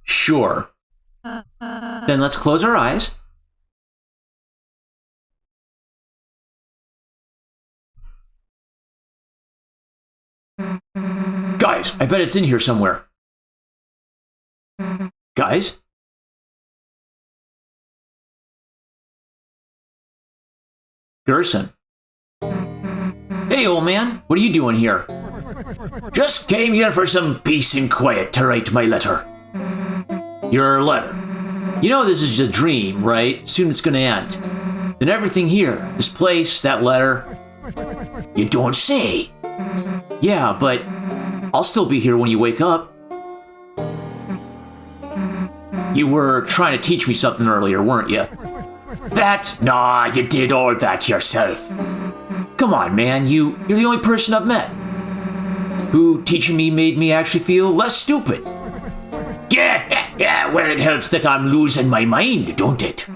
S1: Sure. Then let's close our eyes. Guys, I bet it's in here somewhere. Guys? Gerson. Hey, old man, what are you doing here?
S2: Just came here for some peace and quiet to write my letter. Your letter.
S1: You know this is a dream, right? Soon it's gonna end. Then everything here, this place, that letter...
S2: You don't say.
S1: Yeah, but I'll still be here when you wake up. You were trying to teach me something earlier, weren't you?
S2: That? Nah, you did all that yourself.
S1: Come on, man, you're the only person I've met who teaching me made me actually feel less stupid.
S2: Yeah, well, it helps that I'm losing my mind, don't it?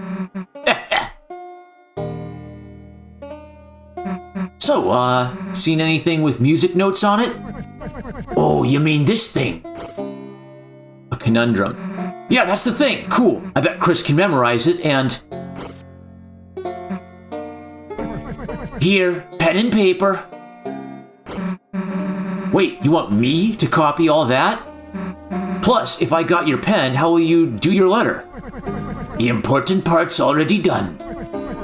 S1: So, seen anything with music notes on it?
S2: Oh, you mean this thing?
S1: A conundrum. Yeah, that's the thing. Cool. I bet Chris can memorize it and... Here, pen and paper. Wait, you want me to copy all that? Plus, if I got your pen, how will you do your letter?
S2: The important part's already done.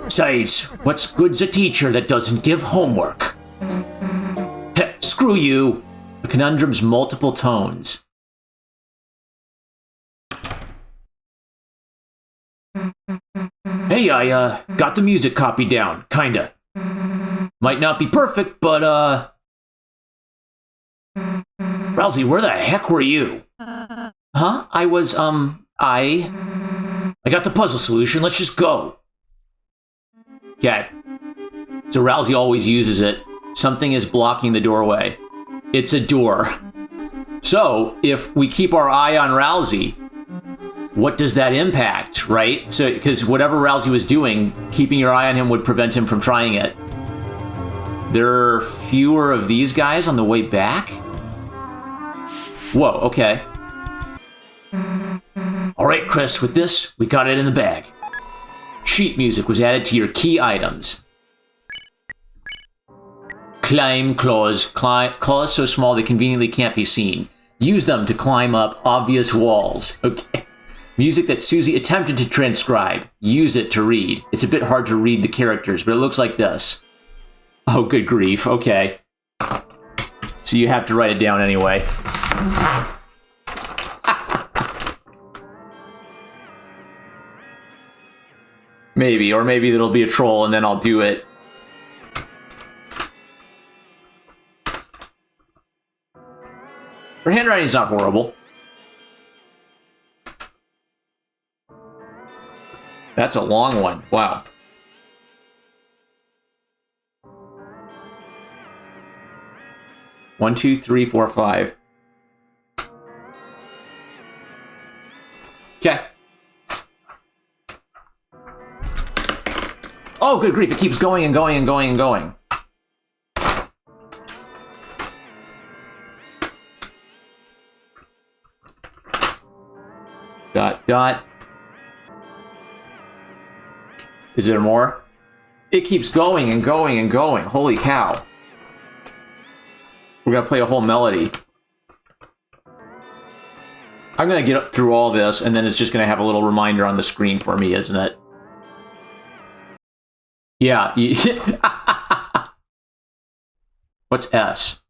S2: Besides, what's good's a teacher that doesn't give homework?
S1: Heh, screw you. A conundrum's multiple tones. Hey, I got the music copied down, kinda. Might not be perfect, but
S2: Rousey, where the heck were you?
S1: Huh? I was, I got the puzzle solution, let's just go. Okay. So Rousey always uses it. Something is blocking the doorway. It's a door. So, if we keep our eye on Rousey, what does that impact, right? So, because whatever Rousey was doing, keeping your eye on him would prevent him from trying it. There are fewer of these guys on the way back? Whoa, okay.
S2: All right, Chris, with this, we got it in the bag.
S1: Sheet music was added to your key items. Climb claws. Claws so small they conveniently can't be seen. Use them to climb up obvious walls. Okay. Music that Susie attempted to transcribe. Use it to read. It's a bit hard to read the characters, but it looks like this. Oh, good grief. Okay. So you have to write it down anyway. Maybe, or maybe it'll be a troll and then I'll do it. Her handwriting's not horrible. That's a long one. Wow. One, two, three, four, five. Okay. Oh, good grief, it keeps going and going and going and going. Dot, dot. Is there more? It keeps going and going and going. Holy cow. We're gonna play a whole melody. I'm gonna get through all this, and then it's just gonna have a little reminder on the screen for me, isn't it? Yeah. What's S?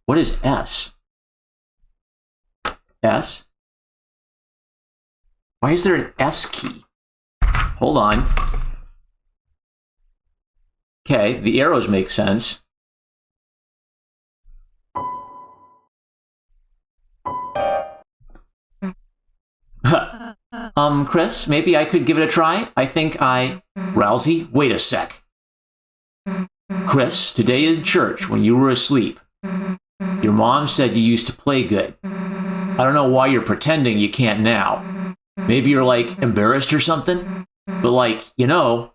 S1: What is S? S? Why is there an S key? Hold on. Okay, the arrows make sense. Chris, maybe I could give it a try? I think Rousey, wait a sec. Chris, today in church, when you were asleep, your mom said you used to play good. I don't know why you're pretending you can't now. Maybe you're, like, embarrassed or something? But, like, you know...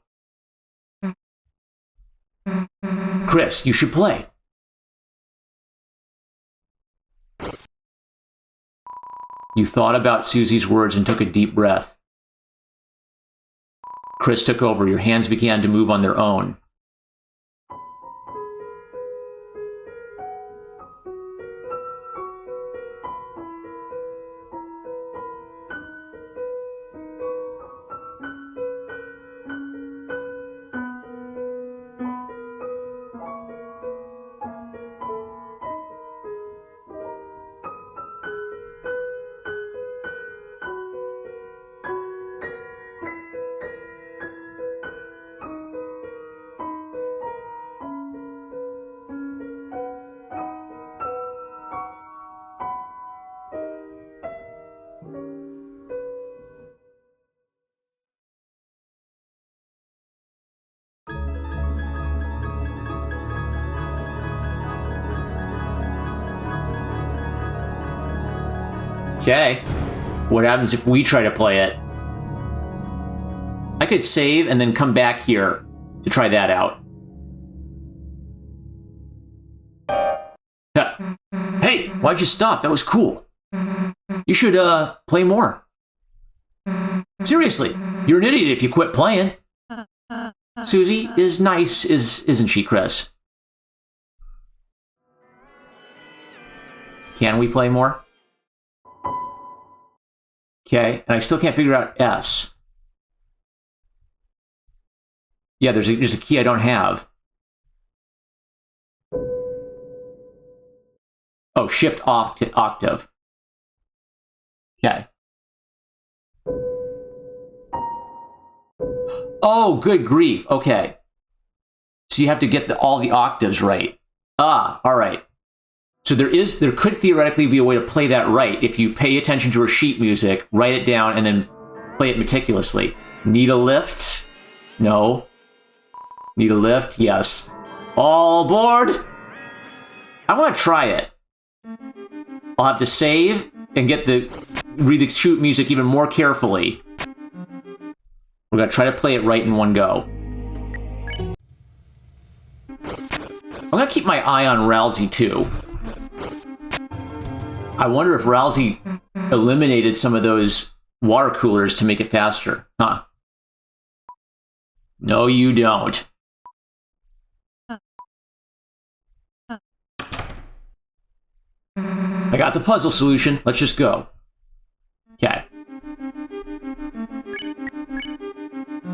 S1: Chris, you should play. You thought about Susie's words and took a deep breath. Chris took over. Your hands began to move on their own. Okay. What happens if we try to play it? I could save and then come back here to try that out. Hey, why'd you stop? That was cool. You should, play more. Seriously, you're an idiot if you quit playing. Susie is nice, isn't she, Chris? Can we play more? Okay, and I still can't figure out S. Yeah, there's a key I don't have. Oh, shift off to octave. Okay. Oh, good grief. Okay. So you have to get all the octaves right. Ah, all right. So there could theoretically be a way to play that right if you pay attention to her sheet music, write it down, and then play it meticulously. Need a lift? No. Need a lift? Yes. All aboard? I want to try it. I'll have to save and read the sheet music even more carefully. We're going to try to play it right in one go. I'm going to keep my eye on Rousey, too. I wonder if Rousey eliminated some of those water coolers to make it faster. Huh. No, you don't. I got the puzzle solution. Let's just go. Okay.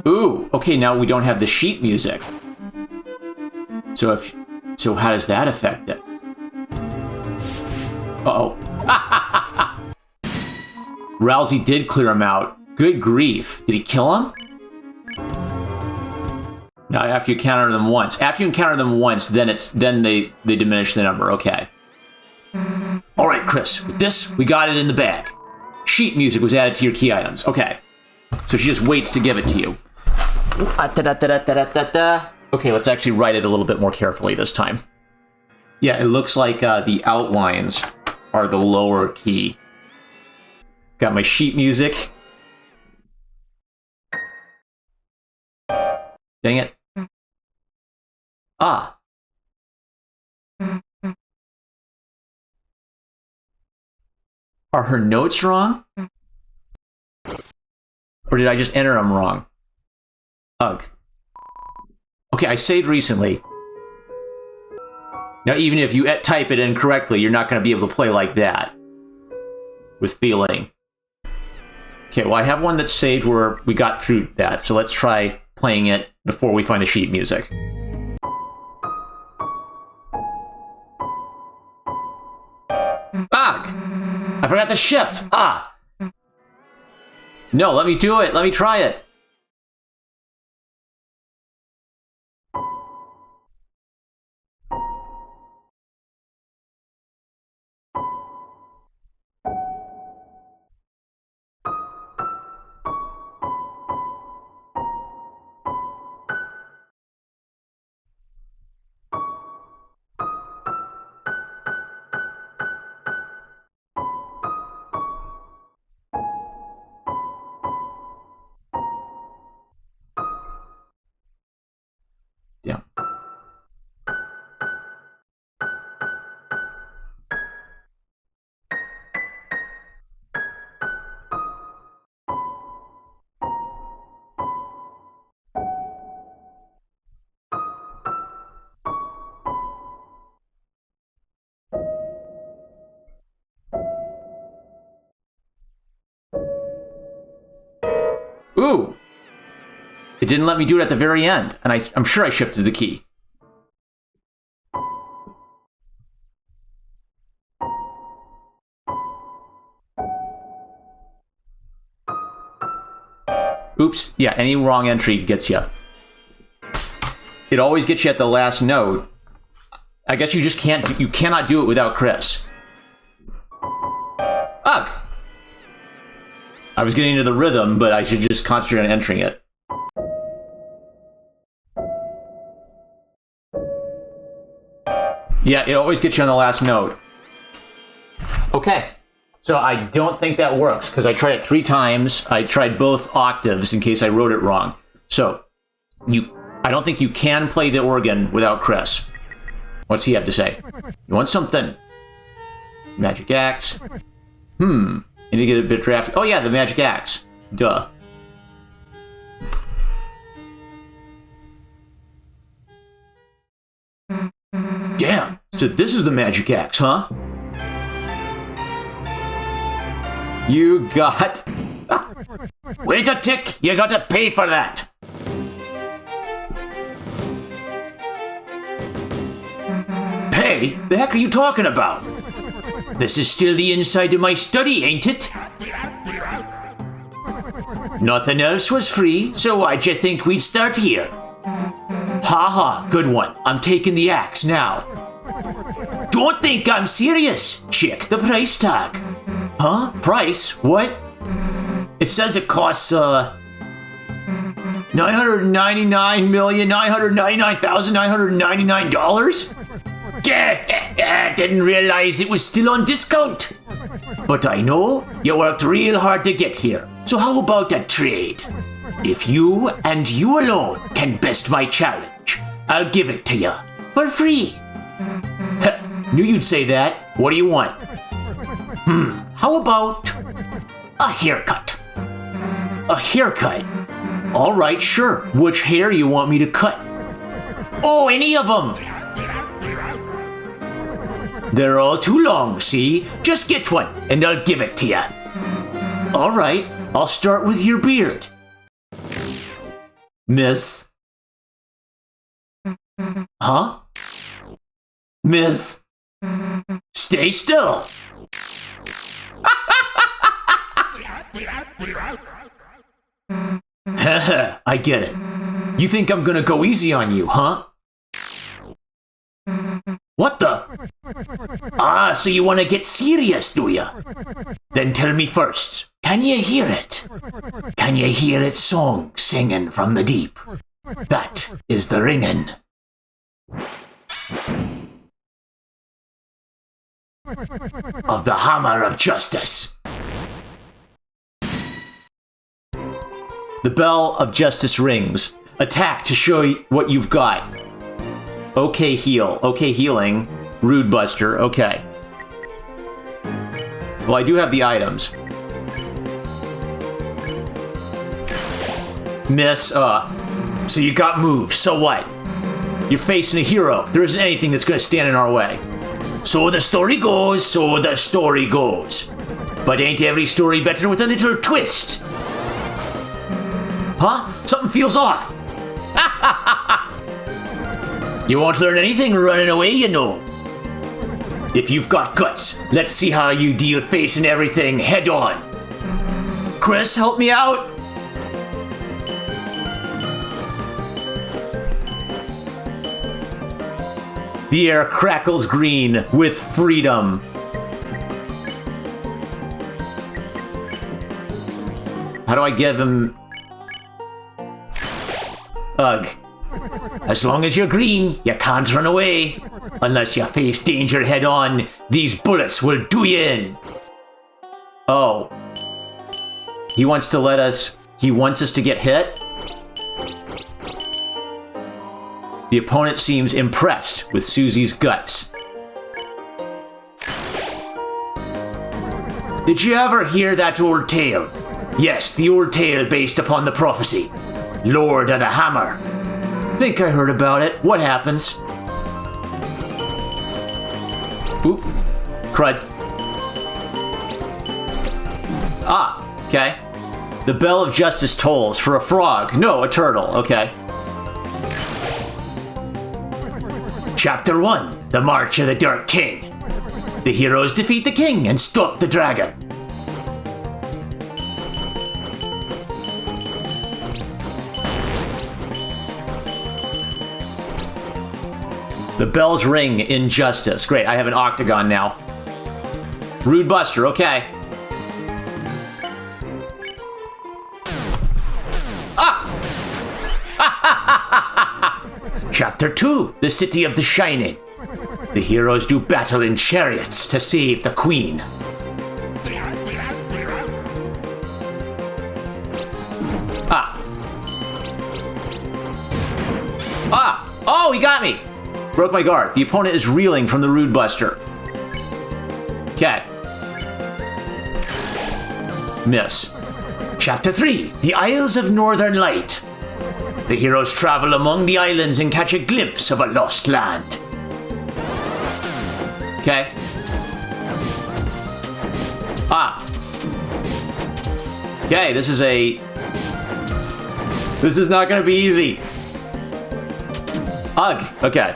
S1: Ooh, okay, now we don't have the sheet music. So how does that affect it? Uh-oh. Rousey did clear him out. Good grief. Did he kill him? No, after you encounter them once. After you encounter them once, then they diminish the number. Okay. All right, Chris. With this, we got it in the bag. Sheet music was added to your key items. Okay. So she just waits to give it to you. Okay, let's actually write it a little bit more carefully this time. Yeah, it looks like the outlines are the lower key. Got my sheet music. Dang it. Ah. Are her notes wrong? Or did I just enter them wrong? Ugh. Okay, I saved recently. Now, even if you type it in correctly, you're not going to be able to play like that. With feeling. Okay, well, I have one that's saved where we got through that, so let's try playing it before we find the sheet music. Ugh! I forgot the shift! Ah! No, let me do it! Let me try it! Yeah. Ooh! It didn't let me do it at the very end, and I'm sure I shifted the key. Oops, yeah, any wrong entry gets you. It always gets you at the last note. I guess you just you cannot do it without Chris. Ugh! I was getting into the rhythm, but I should just concentrate on entering it. Yeah, it always gets you on the last note. Okay. So I don't think that works, because I tried it 3 times. I tried both octaves in case I wrote it wrong. So, I don't think you can play the organ without Chris. What's he have to say? You want something? Magic axe. Need to get a bit drafty. Oh yeah, the magic axe. Duh. Damn, so this is the magic axe, huh? You got... Wait a tick, you gotta pay for that. Pay? The heck are you talking about? This is still the inside of my study, ain't it? Nothing else was free, so why'd you think we'd start here? Ha ha, good one. I'm taking the axe now. Don't think I'm serious. Check the price tag. Huh? Price? What? It says it costs, $999,999,999. Didn't realize it was still on discount. But I know you worked real hard to get here. So how about a trade? If you and you alone can best my challenge, I'll give it to you for free. Knew you'd say that. What do you want? How about a haircut? A haircut? All right, sure. Which hair you want me to cut? Oh, any of them. They're all too long, see? Just get one, and I'll give it to you. All right, I'll start with your beard. Miss. Huh? Miss. Stay still. Haha, I get it. You think I'm gonna go easy on you, huh? What the? Ah, so you want to get serious, do ya? Then tell me first, can you hear it? Can you hear its song singing from the deep? That is the ringing. Of the hammer of justice. The bell of justice rings. attack to show you what you've got. Okay, heal. Okay, healing. Rude Buster. Okay. Well, I do have the items. Miss. So you got moves. So what? You're facing a hero. There isn't anything that's gonna stand in our way. So the story goes, so the story goes. But ain't every story better with a little twist? Huh? Something feels off. You won't learn anything running away, you know. If you've got guts, let's see how you deal facing everything head on. Chris, help me out. The air crackles green with freedom. How do I give him... Ugh. As long as you're green, you can't run away. Unless you face danger head on, these bullets will do you in. Oh. He wants to let us... He wants us to get hit? The opponent seems impressed with Susie's guts. Did you ever hear that old tale? Yes, the old tale based upon the prophecy. Lord of the Hammer. Think I heard about it. What happens? Oop. Crud. Ah, okay. The bell of justice tolls for a frog. No, a turtle. Okay. Chapter 1. The March of the Dark King. The heroes defeat the king and stop the dragon. The bells ring in justice. Great, I have an octagon now. Rude Buster, okay. Chapter 2, The City of the Shining. The heroes do battle in chariots to save the queen. Oh, he got me! Broke my guard. The opponent is reeling from the Rude Buster. Okay. Miss. Chapter 3, The Isles of Northern Light. The heroes travel among the islands and catch a glimpse of a lost land. Okay. Okay, this is not gonna be easy. Ugh, okay.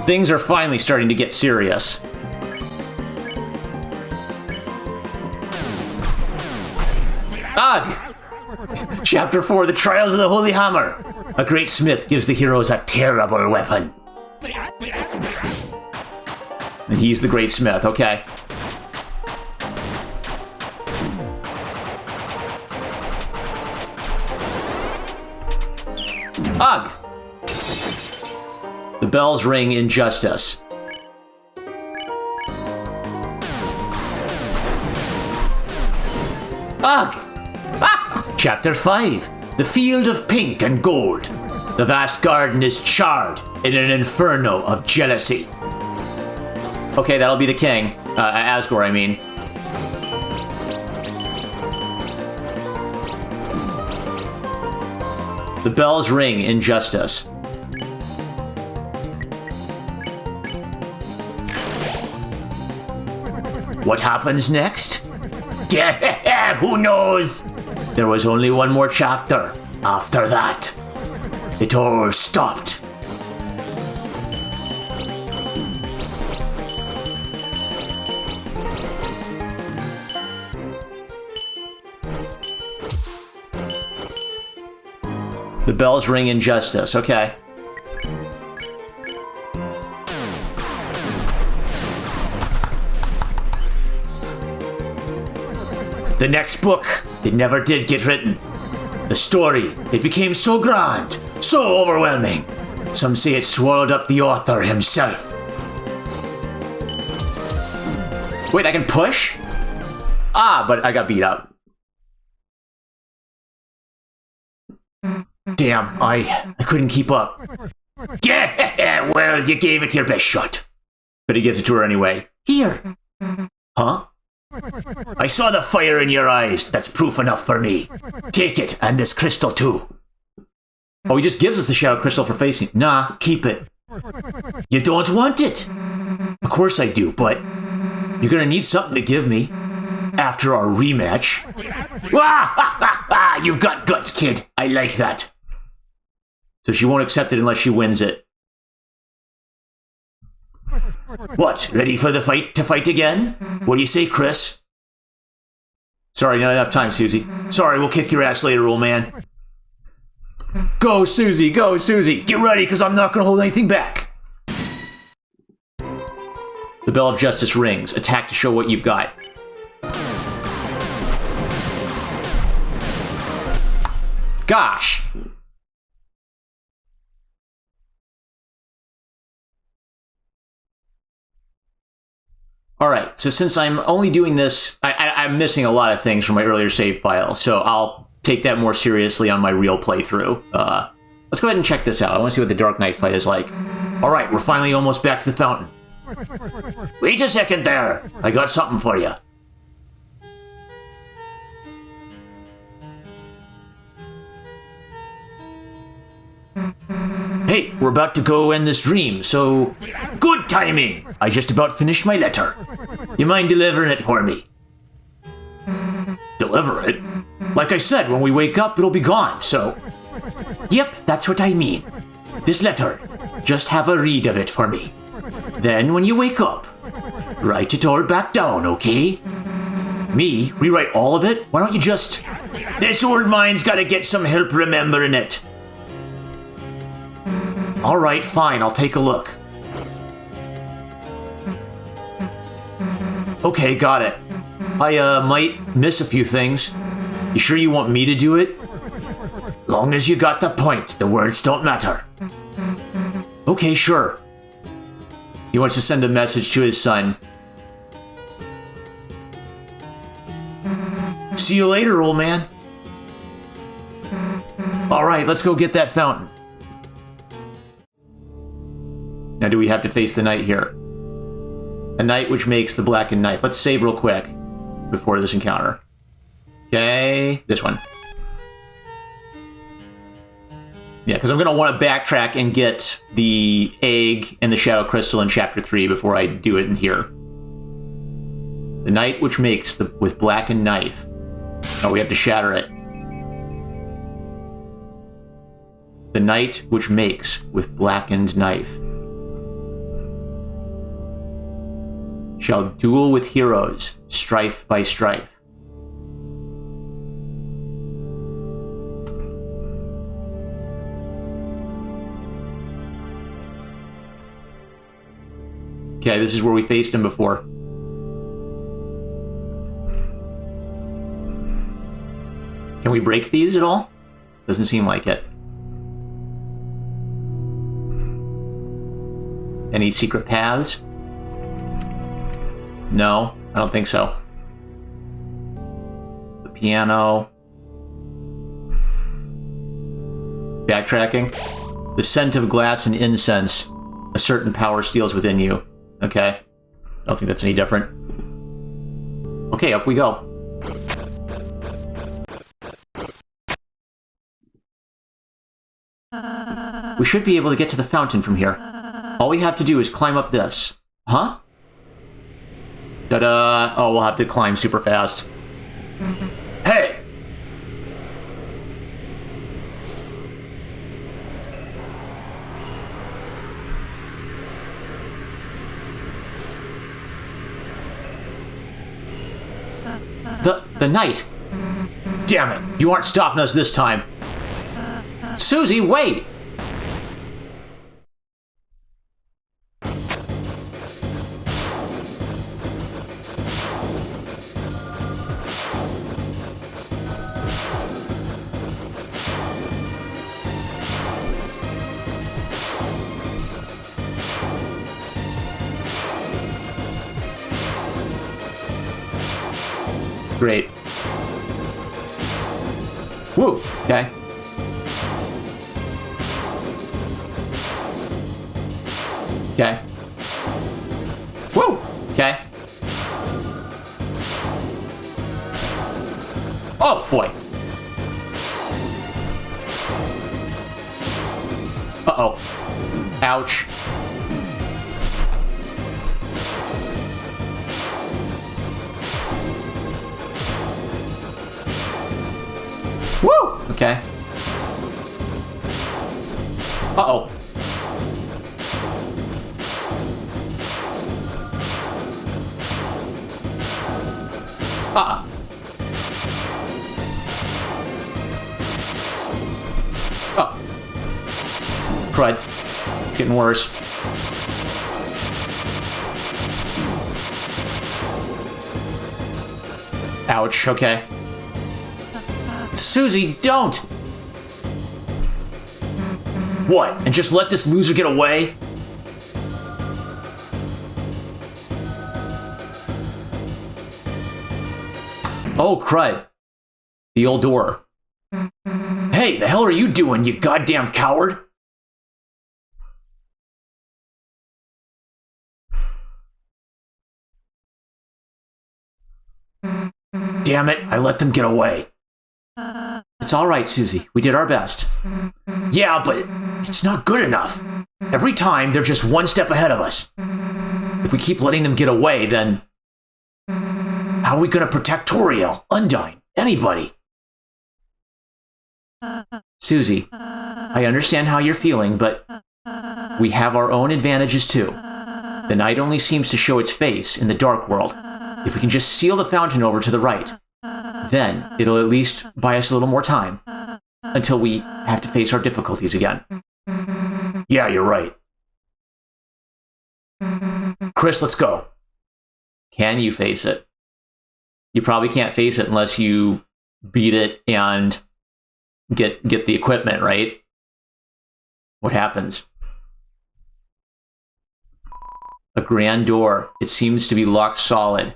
S1: Things are finally starting to get serious. Ugh! Chapter 4, The Trials of the Holy Hammer. A great smith gives the heroes a terrible weapon. And he's the great smith, okay. Ugh! The bells ring in justice. Ugh! Chapter 5, The Field of Pink and Gold. The vast garden is charred in an inferno of jealousy. Okay, that'll be the king. Asgore, I mean. The bells ring in justice. What happens next? Who knows? There was only one more chapter. After that, it all stopped. The bells ring in justice. Okay. The next book, it never did get written. The story, it became so grand, so overwhelming. Some say it swallowed up the author himself. Wait, I can push? But I got beat up.
S2: Damn, I couldn't keep up. Yeah, well, you gave it your best shot.
S1: But he gives it to her anyway.
S2: Here. Huh? I saw the fire in your eyes. That's proof enough for me. Take it, and this crystal too.
S1: Oh, he just gives us the shadow crystal for facing. Nah, keep it.
S2: You don't want it?
S1: Of course I do, but you're gonna need something to give me after our rematch.
S2: You've got guts, kid. I like that.
S1: So she won't accept it unless she wins it.
S2: What, ready for the fight to fight again? What do you say, Chris?
S1: Sorry, not enough time, Susie.
S2: Sorry, we'll kick your ass later, old man.
S1: Go, Susie, go, Susie.
S2: Get ready, because I'm not going to hold anything back.
S1: The bell of justice rings. Attack to show what you've got. Gosh. Alright, so since I'm only doing this, I'm missing a lot of things from my earlier save file, so I'll take that more seriously on my real playthrough. Let's go ahead and check this out. I want to see what the Dark Knight fight is like. Alright, we're finally almost back to the fountain.
S2: Wait a second there. I got something for you. Hey, we're about to go end this dream, so... Good timing! I just about finished my letter. You mind delivering it for me? Deliver it? Like I said, when we wake up, it'll be gone, so... Yep, that's what I mean. This letter. Just have a read of it for me. Then, when you wake up, write it all back down, okay? Me? Rewrite all of it? Why don't you just... This old mind's gotta get some help remembering it. Alright, fine, I'll take a look. Okay, got it. I, might miss a few things. You sure you want me to do it? Long as you got the point, the words don't matter. Okay, sure.
S1: He wants to send a message to his son.
S2: See you later, old man.
S1: Alright, let's go get that fountain. Now, do we have to face the knight here? A knight which makes the blackened knife. Let's save real quick before this encounter. Okay, this one. Yeah, because I'm going to want to backtrack and get the egg and the shadow crystal in Chapter 3 before I do it in here. The knight which makes the with blackened knife. Oh, we have to shatter it. The knight which makes with blackened knife. Shall duel with heroes, strife by strife. Okay, this is where we faced him before. Can we break these at all? Doesn't seem like it. Any secret paths? No, I don't think so. The piano. Backtracking. The scent of glass and incense. A certain power steals within you. Okay. I don't think that's any different. Okay, up we go. We should be able to get to the fountain from here. All we have to do is climb up this. Huh? Ta-da! Oh, we'll have to climb super fast.
S2: Hey!
S1: The knight!
S2: Damn it, you aren't stopping us this time.
S1: Susie, wait! Great. Woo! Okay. Okay. Woo! Okay. Oh, boy. Uh-oh. Ouch. Woo! Okay. Uh-oh. Uh-uh. Oh. Crud. It's getting worse. Ouch, okay. Susie, don't!
S2: What? And just let this loser get away?
S1: Oh, crud. The old door.
S2: Hey, the hell are you doing, you goddamn coward? Damn it, I let them get away.
S1: It's all right, Susie. We did our best.
S2: Yeah, but it's not good enough. Every time, they're just one step ahead of us. If we keep letting them get away, then how are we going to protect Toriel, Undyne, anybody?
S1: Susie, I understand how you're feeling, but we have our own advantages too. The night only seems to show its face in the dark world. If we can just seal the fountain over to the right, then it'll at least buy us a little more time until we have to face our difficulties again.
S2: Yeah, you're right. Chris, let's go.
S1: Can you face it? You probably can't face it unless you beat it and get the equipment, right? What happens? A grand door. It seems to be locked solid.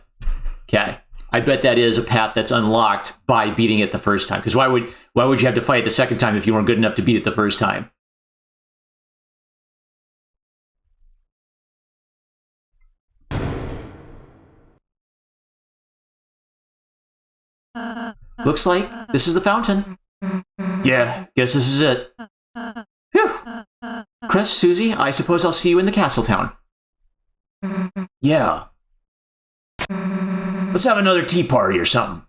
S1: Okay. I bet that is a path that's unlocked by beating it the first time. Because why would you have to fight it the second time if you weren't good enough to beat it the first time? Looks like this is the fountain.
S2: Yeah, guess this is it.
S1: Phew. Chris, Susie, I suppose I'll see you in the castle town.
S2: Yeah. Let's have another tea party or something.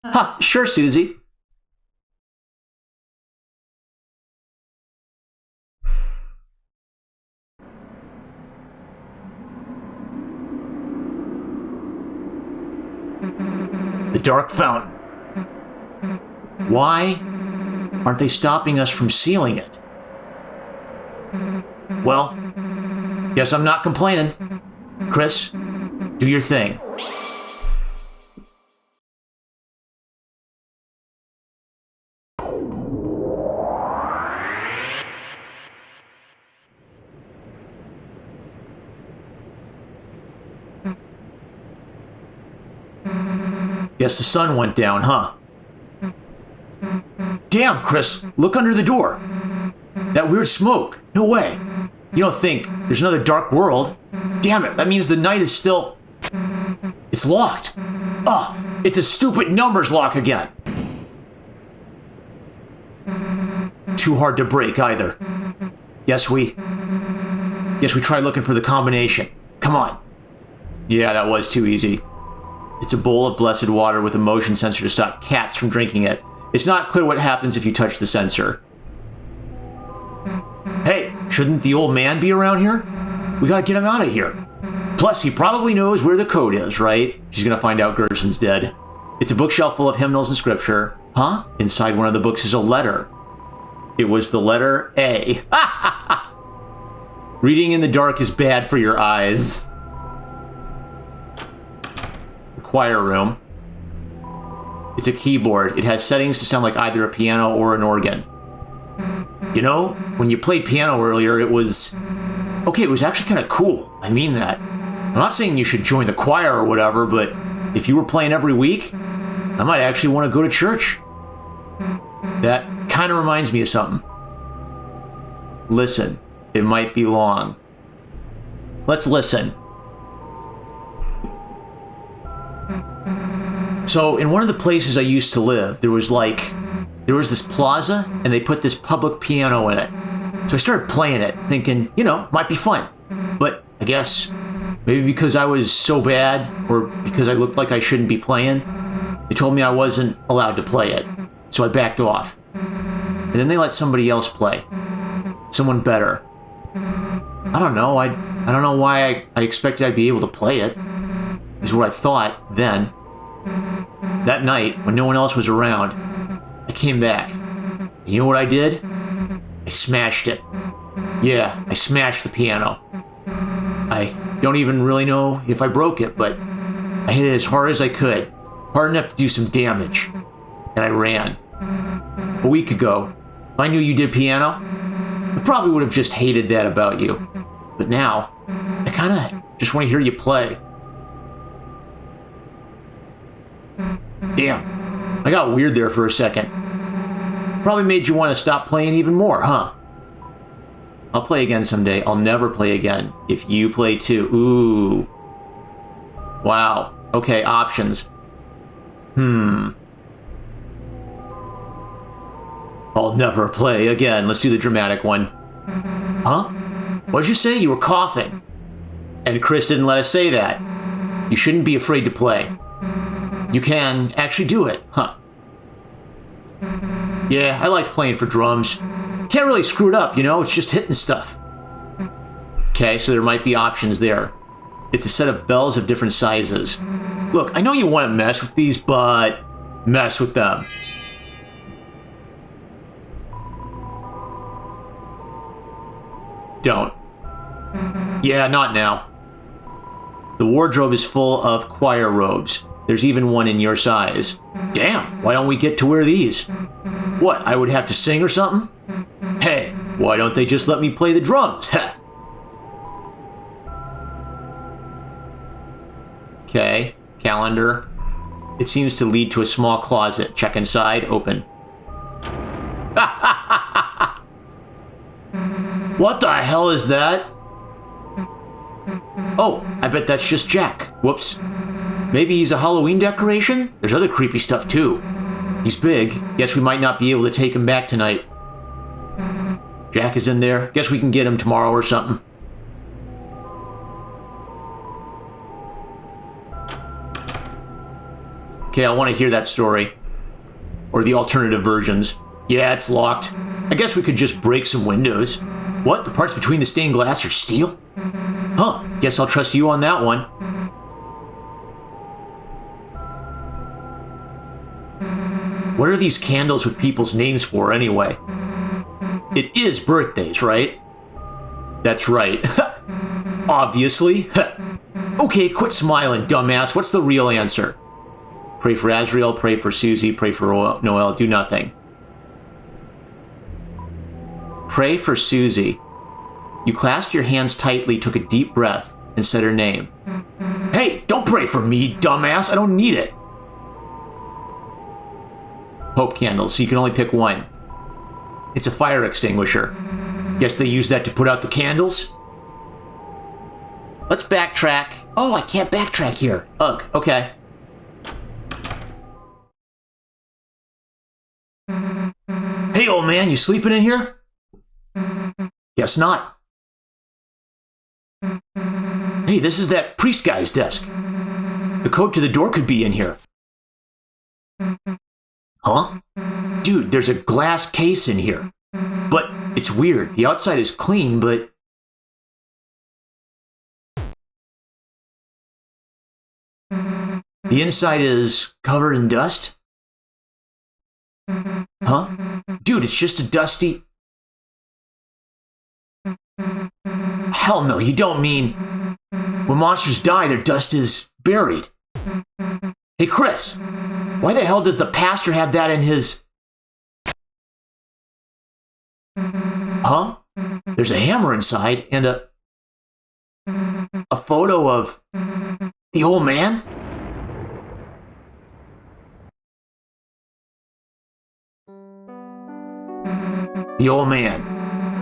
S1: Ha, sure, Susie.
S2: The Dark Fountain.
S1: Why aren't they stopping us from sealing it?
S2: Well, guess I'm not complaining. Chris, do your thing. Guess the sun went down, huh? Damn, Chris, look under the door. That weird smoke. No way. You don't think there's another dark world? Damn it, that means the night is still... It's locked. Ah, it's a stupid numbers lock again. Too hard to break either. Guess we try looking for the combination. Come on.
S1: Yeah, that was too easy. It's a bowl of blessed water with a motion sensor to stop cats from drinking it. It's not clear what happens if you touch the sensor.
S2: Hey, shouldn't the old man be around here? We gotta get him out of here. Plus, he probably knows where the code is, right?
S1: She's gonna find out Gerson's dead. It's a bookshelf full of hymnals and scripture. Huh? Inside one of the books is a letter. It was the letter A. Reading in the dark is bad for your eyes. The choir room. It's a keyboard. It has settings to sound like either a piano or an organ.
S2: You know, when you played piano earlier, it was... Okay, it was actually kind of cool. I mean that. I'm not saying you should join the choir or whatever, but if you were playing every week, I might actually want to go to church. That kind of reminds me of something.
S1: Listen, it might be long, let's listen. So, in one of the places I used to live, there was this plaza, and they put this public piano in it. So I started playing it, thinking, might be fun. But I guess maybe because I was so bad, or because I looked like I shouldn't be playing, they told me I wasn't allowed to play it. So I backed off. And then they let somebody else play. Someone better. I don't know. I don't know why I expected I'd be able to play it. Is what I thought then. That night, when no one else was around, I came back. And you know what I did? I smashed it. Yeah, I smashed the piano. I don't even really know if I broke it, but I hit it as hard as I could. Hard enough to do some damage. And I ran. A week ago, if I knew you did piano, I probably would have just hated that about you. But now, I kinda just want to hear you play. Damn, I got weird there for a second. Probably made you want to stop playing even more, huh? I'll play again someday. I'll never play again if you play too. Ooh. Wow. Okay, options. I'll never play again. Let's do the dramatic one. Huh? What'd you say? You were coughing. And Chris didn't let us say that. You shouldn't be afraid to play. You can actually do it, huh? Yeah, I liked playing for drums. Can't really screw it up, it's just hitting stuff. Okay, so there might be options there. It's a set of bells of different sizes. Look, I know you want to mess with these, but mess with them. Don't. Yeah, not now. The wardrobe is full of choir robes. There's even one in your size. Damn, why don't we get to wear these? What, I would have to sing or something? Hey, why don't they just let me play the drums? Okay, calendar. It seems to lead to a small closet. Check inside, open. What the hell is that? Oh, I bet that's just Jack. Whoops. Maybe he's a Halloween decoration? There's other creepy stuff too. He's big. Guess we might not be able to take him back tonight. Jack is in there. Guess we can get him tomorrow or something. Okay, I want to hear that story. Or the alternative versions. Yeah, it's locked. I guess we could just break some windows. What? The parts between the stained glass are steel? Huh. Guess I'll trust you on that one. What are these candles with people's names for, anyway? It is birthdays, right? That's right. Obviously. Okay, quit smiling, dumbass. What's the real answer? Pray for Azrael, pray for Susie, pray for Noel, do nothing. Pray for Susie. You clasped your hands tightly, took a deep breath, and said her name. Hey, don't pray for me, dumbass. I don't need it. Hope candles, so you can only pick one. It's a fire extinguisher. Guess they use that to put out the candles? Let's backtrack. Oh, I can't backtrack here. Ugh, okay. Hey, old man, you sleeping in here? Guess not. Hey, this is that priest guy's desk. The code to the door could be in here. Huh? Dude, there's a glass case in here. But it's weird. The outside is clean, but... the inside is covered in dust? Huh? Dude, it's just a dusty... Hell no, you don't mean... when monsters die, their dust is buried. Hey, Chris, why the hell does the pastor have that in his... Huh? There's a hammer inside and a photo of the old man? The old man.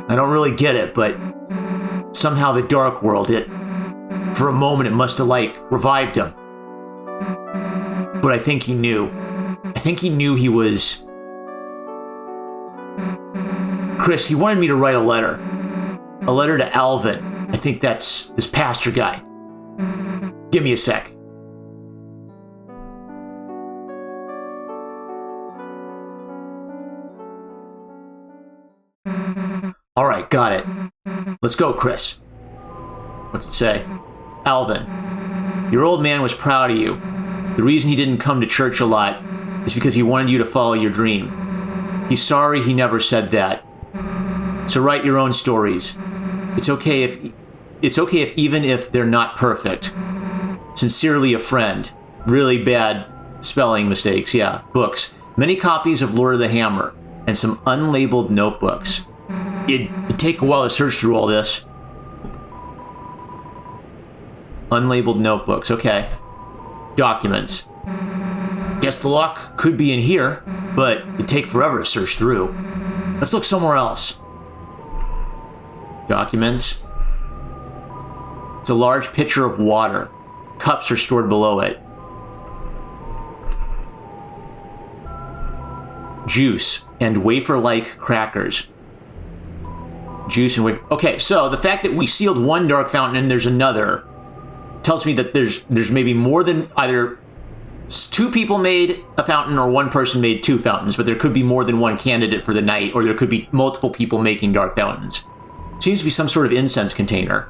S1: I don't really get it, but somehow the dark world, it
S2: For a moment, it must have, like, revived him. But I think he knew. I think he knew he was... Chris, he wanted me to write a letter. A letter to Alvin. I think that's this pastor guy. Give me a sec. All right, got it. Let's go, Chris. What's it say? Alvin, your old man was proud of you. The reason he didn't come to church a lot is because he wanted you to follow your dream. He's sorry he never said that. So write your own stories. It's okay if even if they're not perfect. Sincerely a friend. Really bad spelling mistakes, yeah. Books. Many copies of Lord of the Hammer and some unlabeled notebooks. It'd take a while to search through all this. Unlabeled notebooks, okay. Documents. Guess the lock could be in here, but it'd take forever to search through. Let's look somewhere else. Documents. It's a large pitcher of water. Cups are stored below it. Juice and wafer-like crackers. Juice and wafer... Okay, so the fact that we sealed one dark fountain and there's another tells me that there's maybe more than either two people made a fountain or one person made two fountains, but there could be more than one candidate for the night, or there could be multiple people making dark fountains. Seems to be some sort of incense container.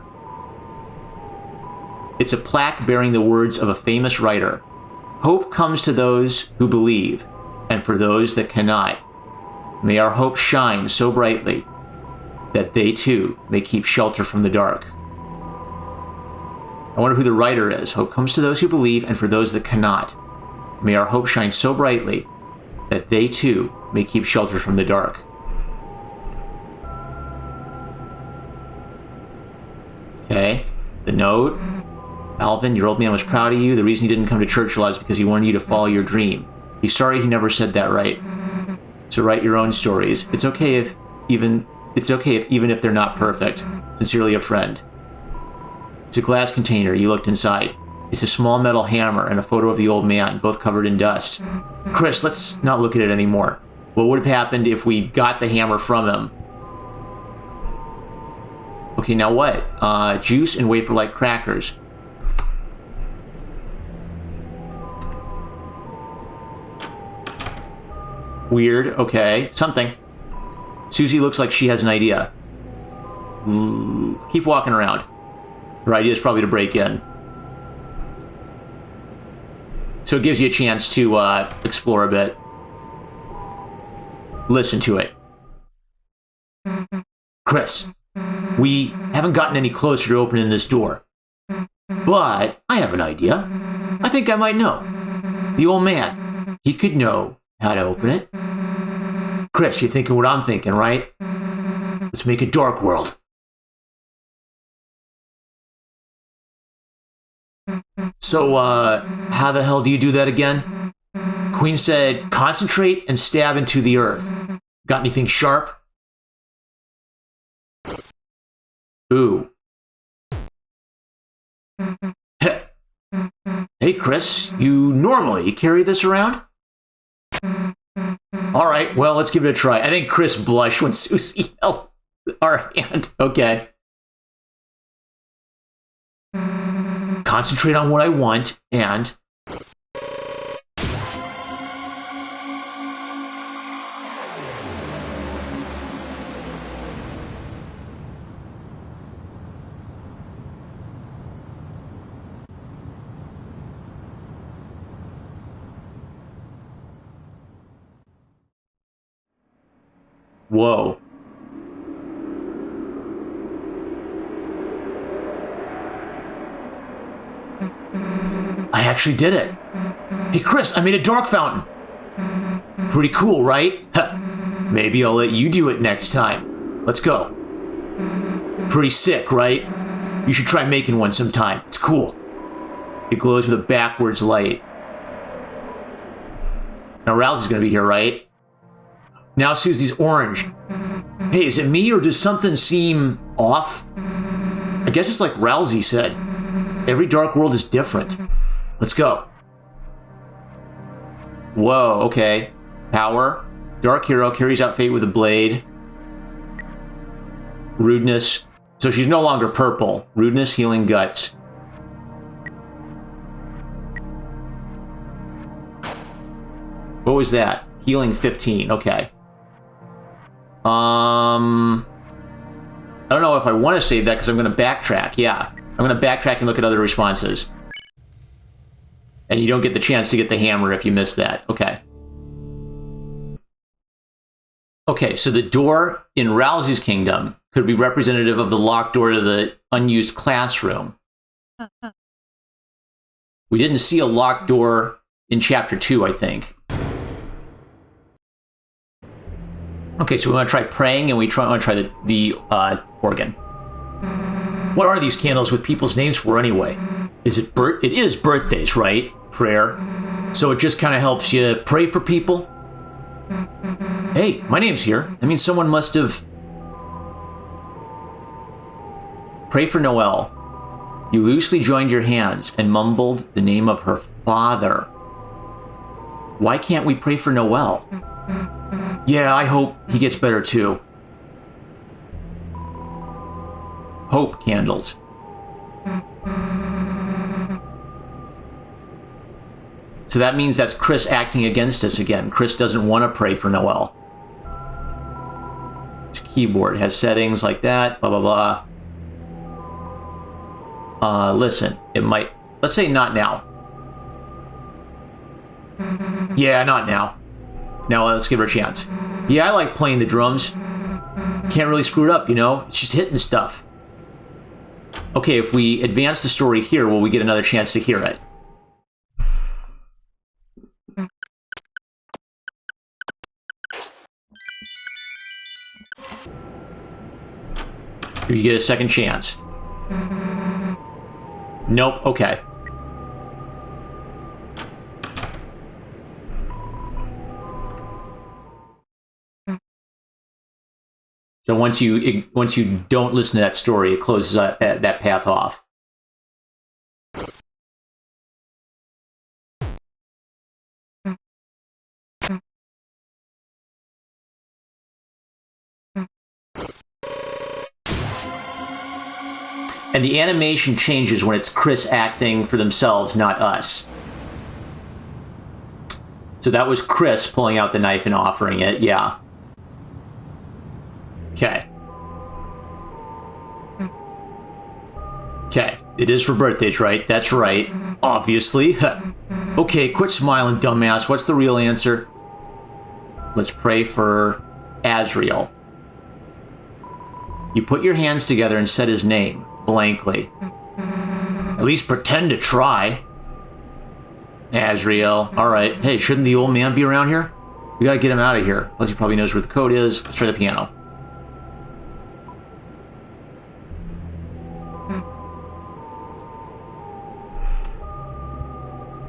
S2: It's a plaque bearing the words of a famous writer. Hope comes to those who believe, and for those that cannot. May our hope shine so brightly that they too may keep shelter from the dark. I wonder who the writer is. Hope comes to those who believe, and for those that cannot. May our hope shine so brightly that they too may keep shelter from the dark. Okay, the note. Alvin, your old man was proud of you. The reason he didn't come to church a lot is because he wanted you to follow your dream. He's sorry he never said that right. So write your own stories. It's okay if even if they're not perfect. Sincerely a friend. It's a glass container. You looked inside. It's a small metal hammer and a photo of the old man, both covered in dust. Chris, let's not look at it anymore. What would have happened if we got the hammer from him? Okay, now what? Juice and wafer-like crackers. Weird, okay. Something. Susie looks like she has an idea. Keep walking around. Her idea is probably to break in. So it gives you a chance to explore a bit. Listen to it. Chris, we haven't gotten any closer to opening this door. But I have an idea. I think I might know. The old man, he could know how to open it. Chris, you're thinking what I'm thinking, right? Let's make a dark world. So, how the hell do you do that again? Queen said, concentrate and stab into the earth. Got anything sharp? Ooh. Hey, Chris, you normally carry this around? All right, well, let's give it a try. I think Chris blushed when Susie held our hand. Okay. Concentrate on what I want, and... Whoa. I actually did it. Hey, Chris, I made a dark fountain. Pretty cool, right? Huh. Maybe I'll let you do it next time. Let's go. Pretty sick, right? You should try making one sometime. It's cool. It glows with a backwards light. Now, Rousey's gonna be here, right? Now Susie's orange. Hey, is it me or does something seem off? I guess it's like Rousey said.
S1: Every dark world is different. Let's go. Whoa, okay. Power. Dark hero carries out fate with a blade. Rudeness. So she's no longer purple. Rudeness, healing guts. What was that? Healing 15. Okay. I don't know if I want to save that because I'm going to backtrack. Yeah. I'm going to backtrack and look at other responses. And you don't get the chance to get the hammer if you miss that. Okay. Okay, so the door in Rousey's kingdom could be representative of the locked door to the unused classroom. We didn't see a locked door in Chapter 2, I think. Okay, so we want to try praying, and we want to try the organ. What are these candles with people's names for anyway? It is birthdays, right? Prayer. So it just kind of helps you pray for people? Hey, my name's here. That means someone must have... Pray for Noelle. You loosely joined your hands and mumbled the name of her father. Why can't we pray for Noelle? Yeah, I hope he gets better too. Hope candles. So that means that's Chris acting against us again. Chris doesn't want to pray for Noelle. It's a keyboard. It has settings like that, blah, blah, blah. Listen, it might... Let's say not now. Yeah, not now. Now let's give her a chance. Yeah, I like playing the drums. Can't really screw it up, you know? It's just hitting stuff. Okay, if we advance the story here, will we get another chance to hear it? You get a second chance. Nope, okay. So once you don't listen to that story, it closes that path off. And the animation changes when it's Chris acting for themselves, not us. So that was Chris pulling out the knife and offering it, yeah. Okay. Okay, it is for birthdays, right? That's right. Obviously. Okay, quit smiling, dumbass. What's the real answer? Let's pray for Azrael. You put your hands together and said his name, blankly. At least pretend to try. Azrael. Alright. Hey, shouldn't the old man be around here? We gotta get him out of here. Plus he probably knows where the code is. Let's try the piano.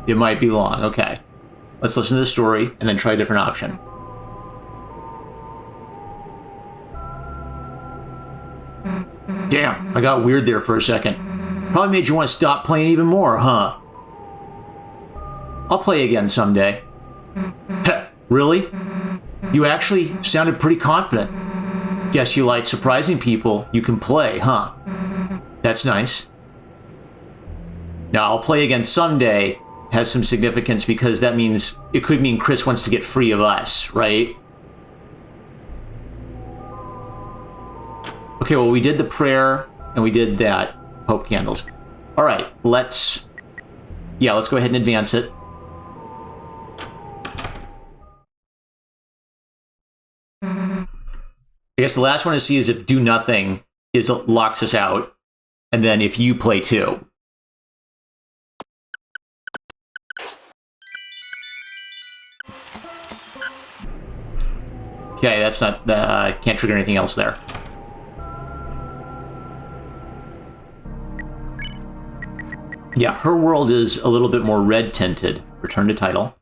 S1: It might be long. Okay. Let's listen to the story and then try a different option. Damn, I got weird there for a second. Probably made you want to stop playing even more, huh? I'll play again someday. Heh, really? You actually sounded pretty confident. Guess you like surprising people you can play, huh? That's nice. Now, I'll play again someday has some significance because that means it could mean Chris wants to get free of us, right? Okay, well, we did the prayer and we did that. Hope candles. All right, let's go ahead and advance it. I guess the last one to see is if do nothing locks us out, and then if you play too. Okay, that's not, can't trigger anything else there. Yeah, her world is a little bit more red tinted. Return to title.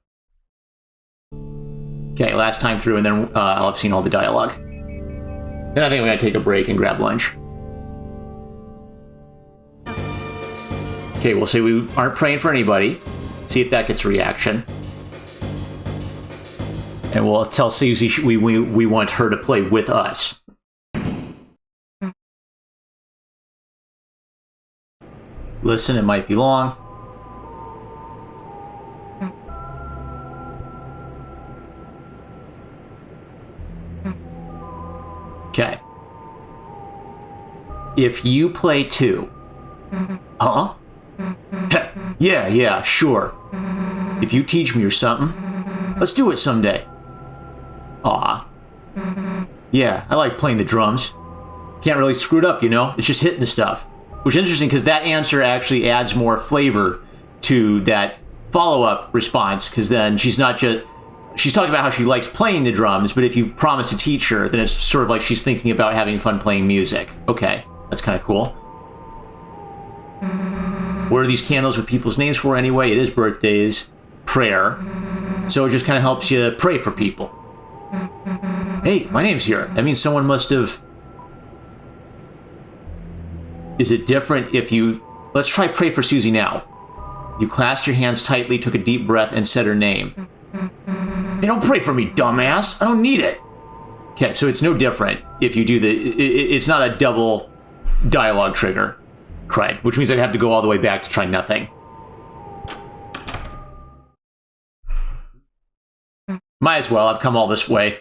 S1: Okay, last time through, and then I'll have seen all the dialogue. Then I think I'm gonna take a break and grab lunch. Okay, we'll say we aren't praying for anybody. See if that gets a reaction. And we'll tell Susie we want her to play with us. Listen, it might be long. Okay. If you play too. Huh? Yeah, sure. If you teach me or something, let's do it someday. Aw. Yeah, I like playing the drums. Can't really screw it up, you know? It's just hitting the stuff. Which is interesting because that answer actually adds more flavor to that follow-up response, because then she's not just... She's talking about how she likes playing the drums, but if you promise to teach her, then it's sort of like she's thinking about having fun playing music. Okay, that's kind of cool. What are these candles with people's names for anyway? It is birthdays, prayer. So it just kind of helps you pray for people. Hey, my name's here. That means someone must have... Is it different if you... Let's try pray for Susie now. You clasped your hands tightly, took a deep breath, and said her name. Hey, don't pray for me, dumbass. I don't need it. Okay, so it's no different if you do the... It's not a double dialogue trigger. Cried, which means I'd have to go all the way back to try nothing. Might as well, I've come all this way.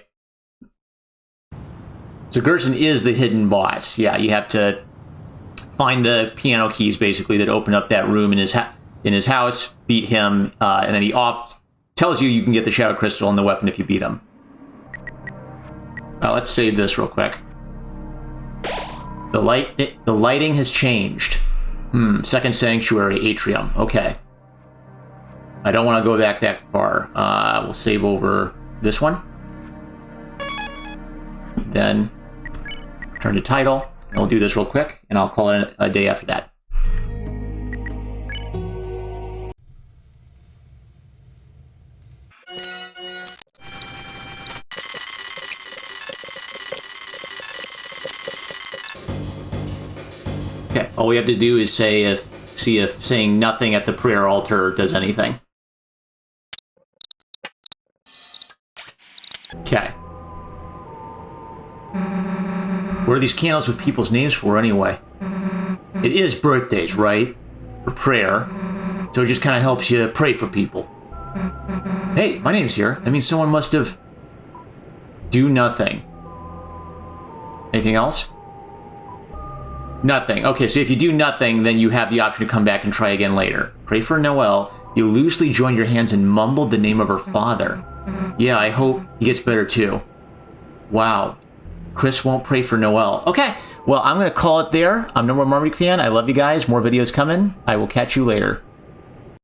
S1: So Gerson is the hidden boss. Yeah, you have to find the piano keys, basically, that open up that room in his house, beat him, and then he tells you can get the Shadow Crystal and the weapon if you beat him. Let's save this real quick. The lighting has changed. Second Sanctuary Atrium. Okay. I don't want to go back that far. We'll save over this one. Then turn to title. And we'll do this real quick, and I'll call it a day after that. Okay, all we have to do is see if saying nothing at the prayer altar does anything. Okay. What are these candles with people's names for anyway? It is birthdays, right? For prayer. So it just kind of helps you pray for people. Hey, my name's here. That means someone must have... Do nothing. Anything else? Nothing. Okay, so if you do nothing, then you have the option to come back and try again later. Pray for Noelle. You loosely joined your hands and mumbled the name of her father. Yeah, I hope he gets better too. Wow. Chris won't pray for Noelle. Okay, well, I'm going to call it there. I'm No More Marmaduke Fan. I love you guys. More videos coming. I will catch you later.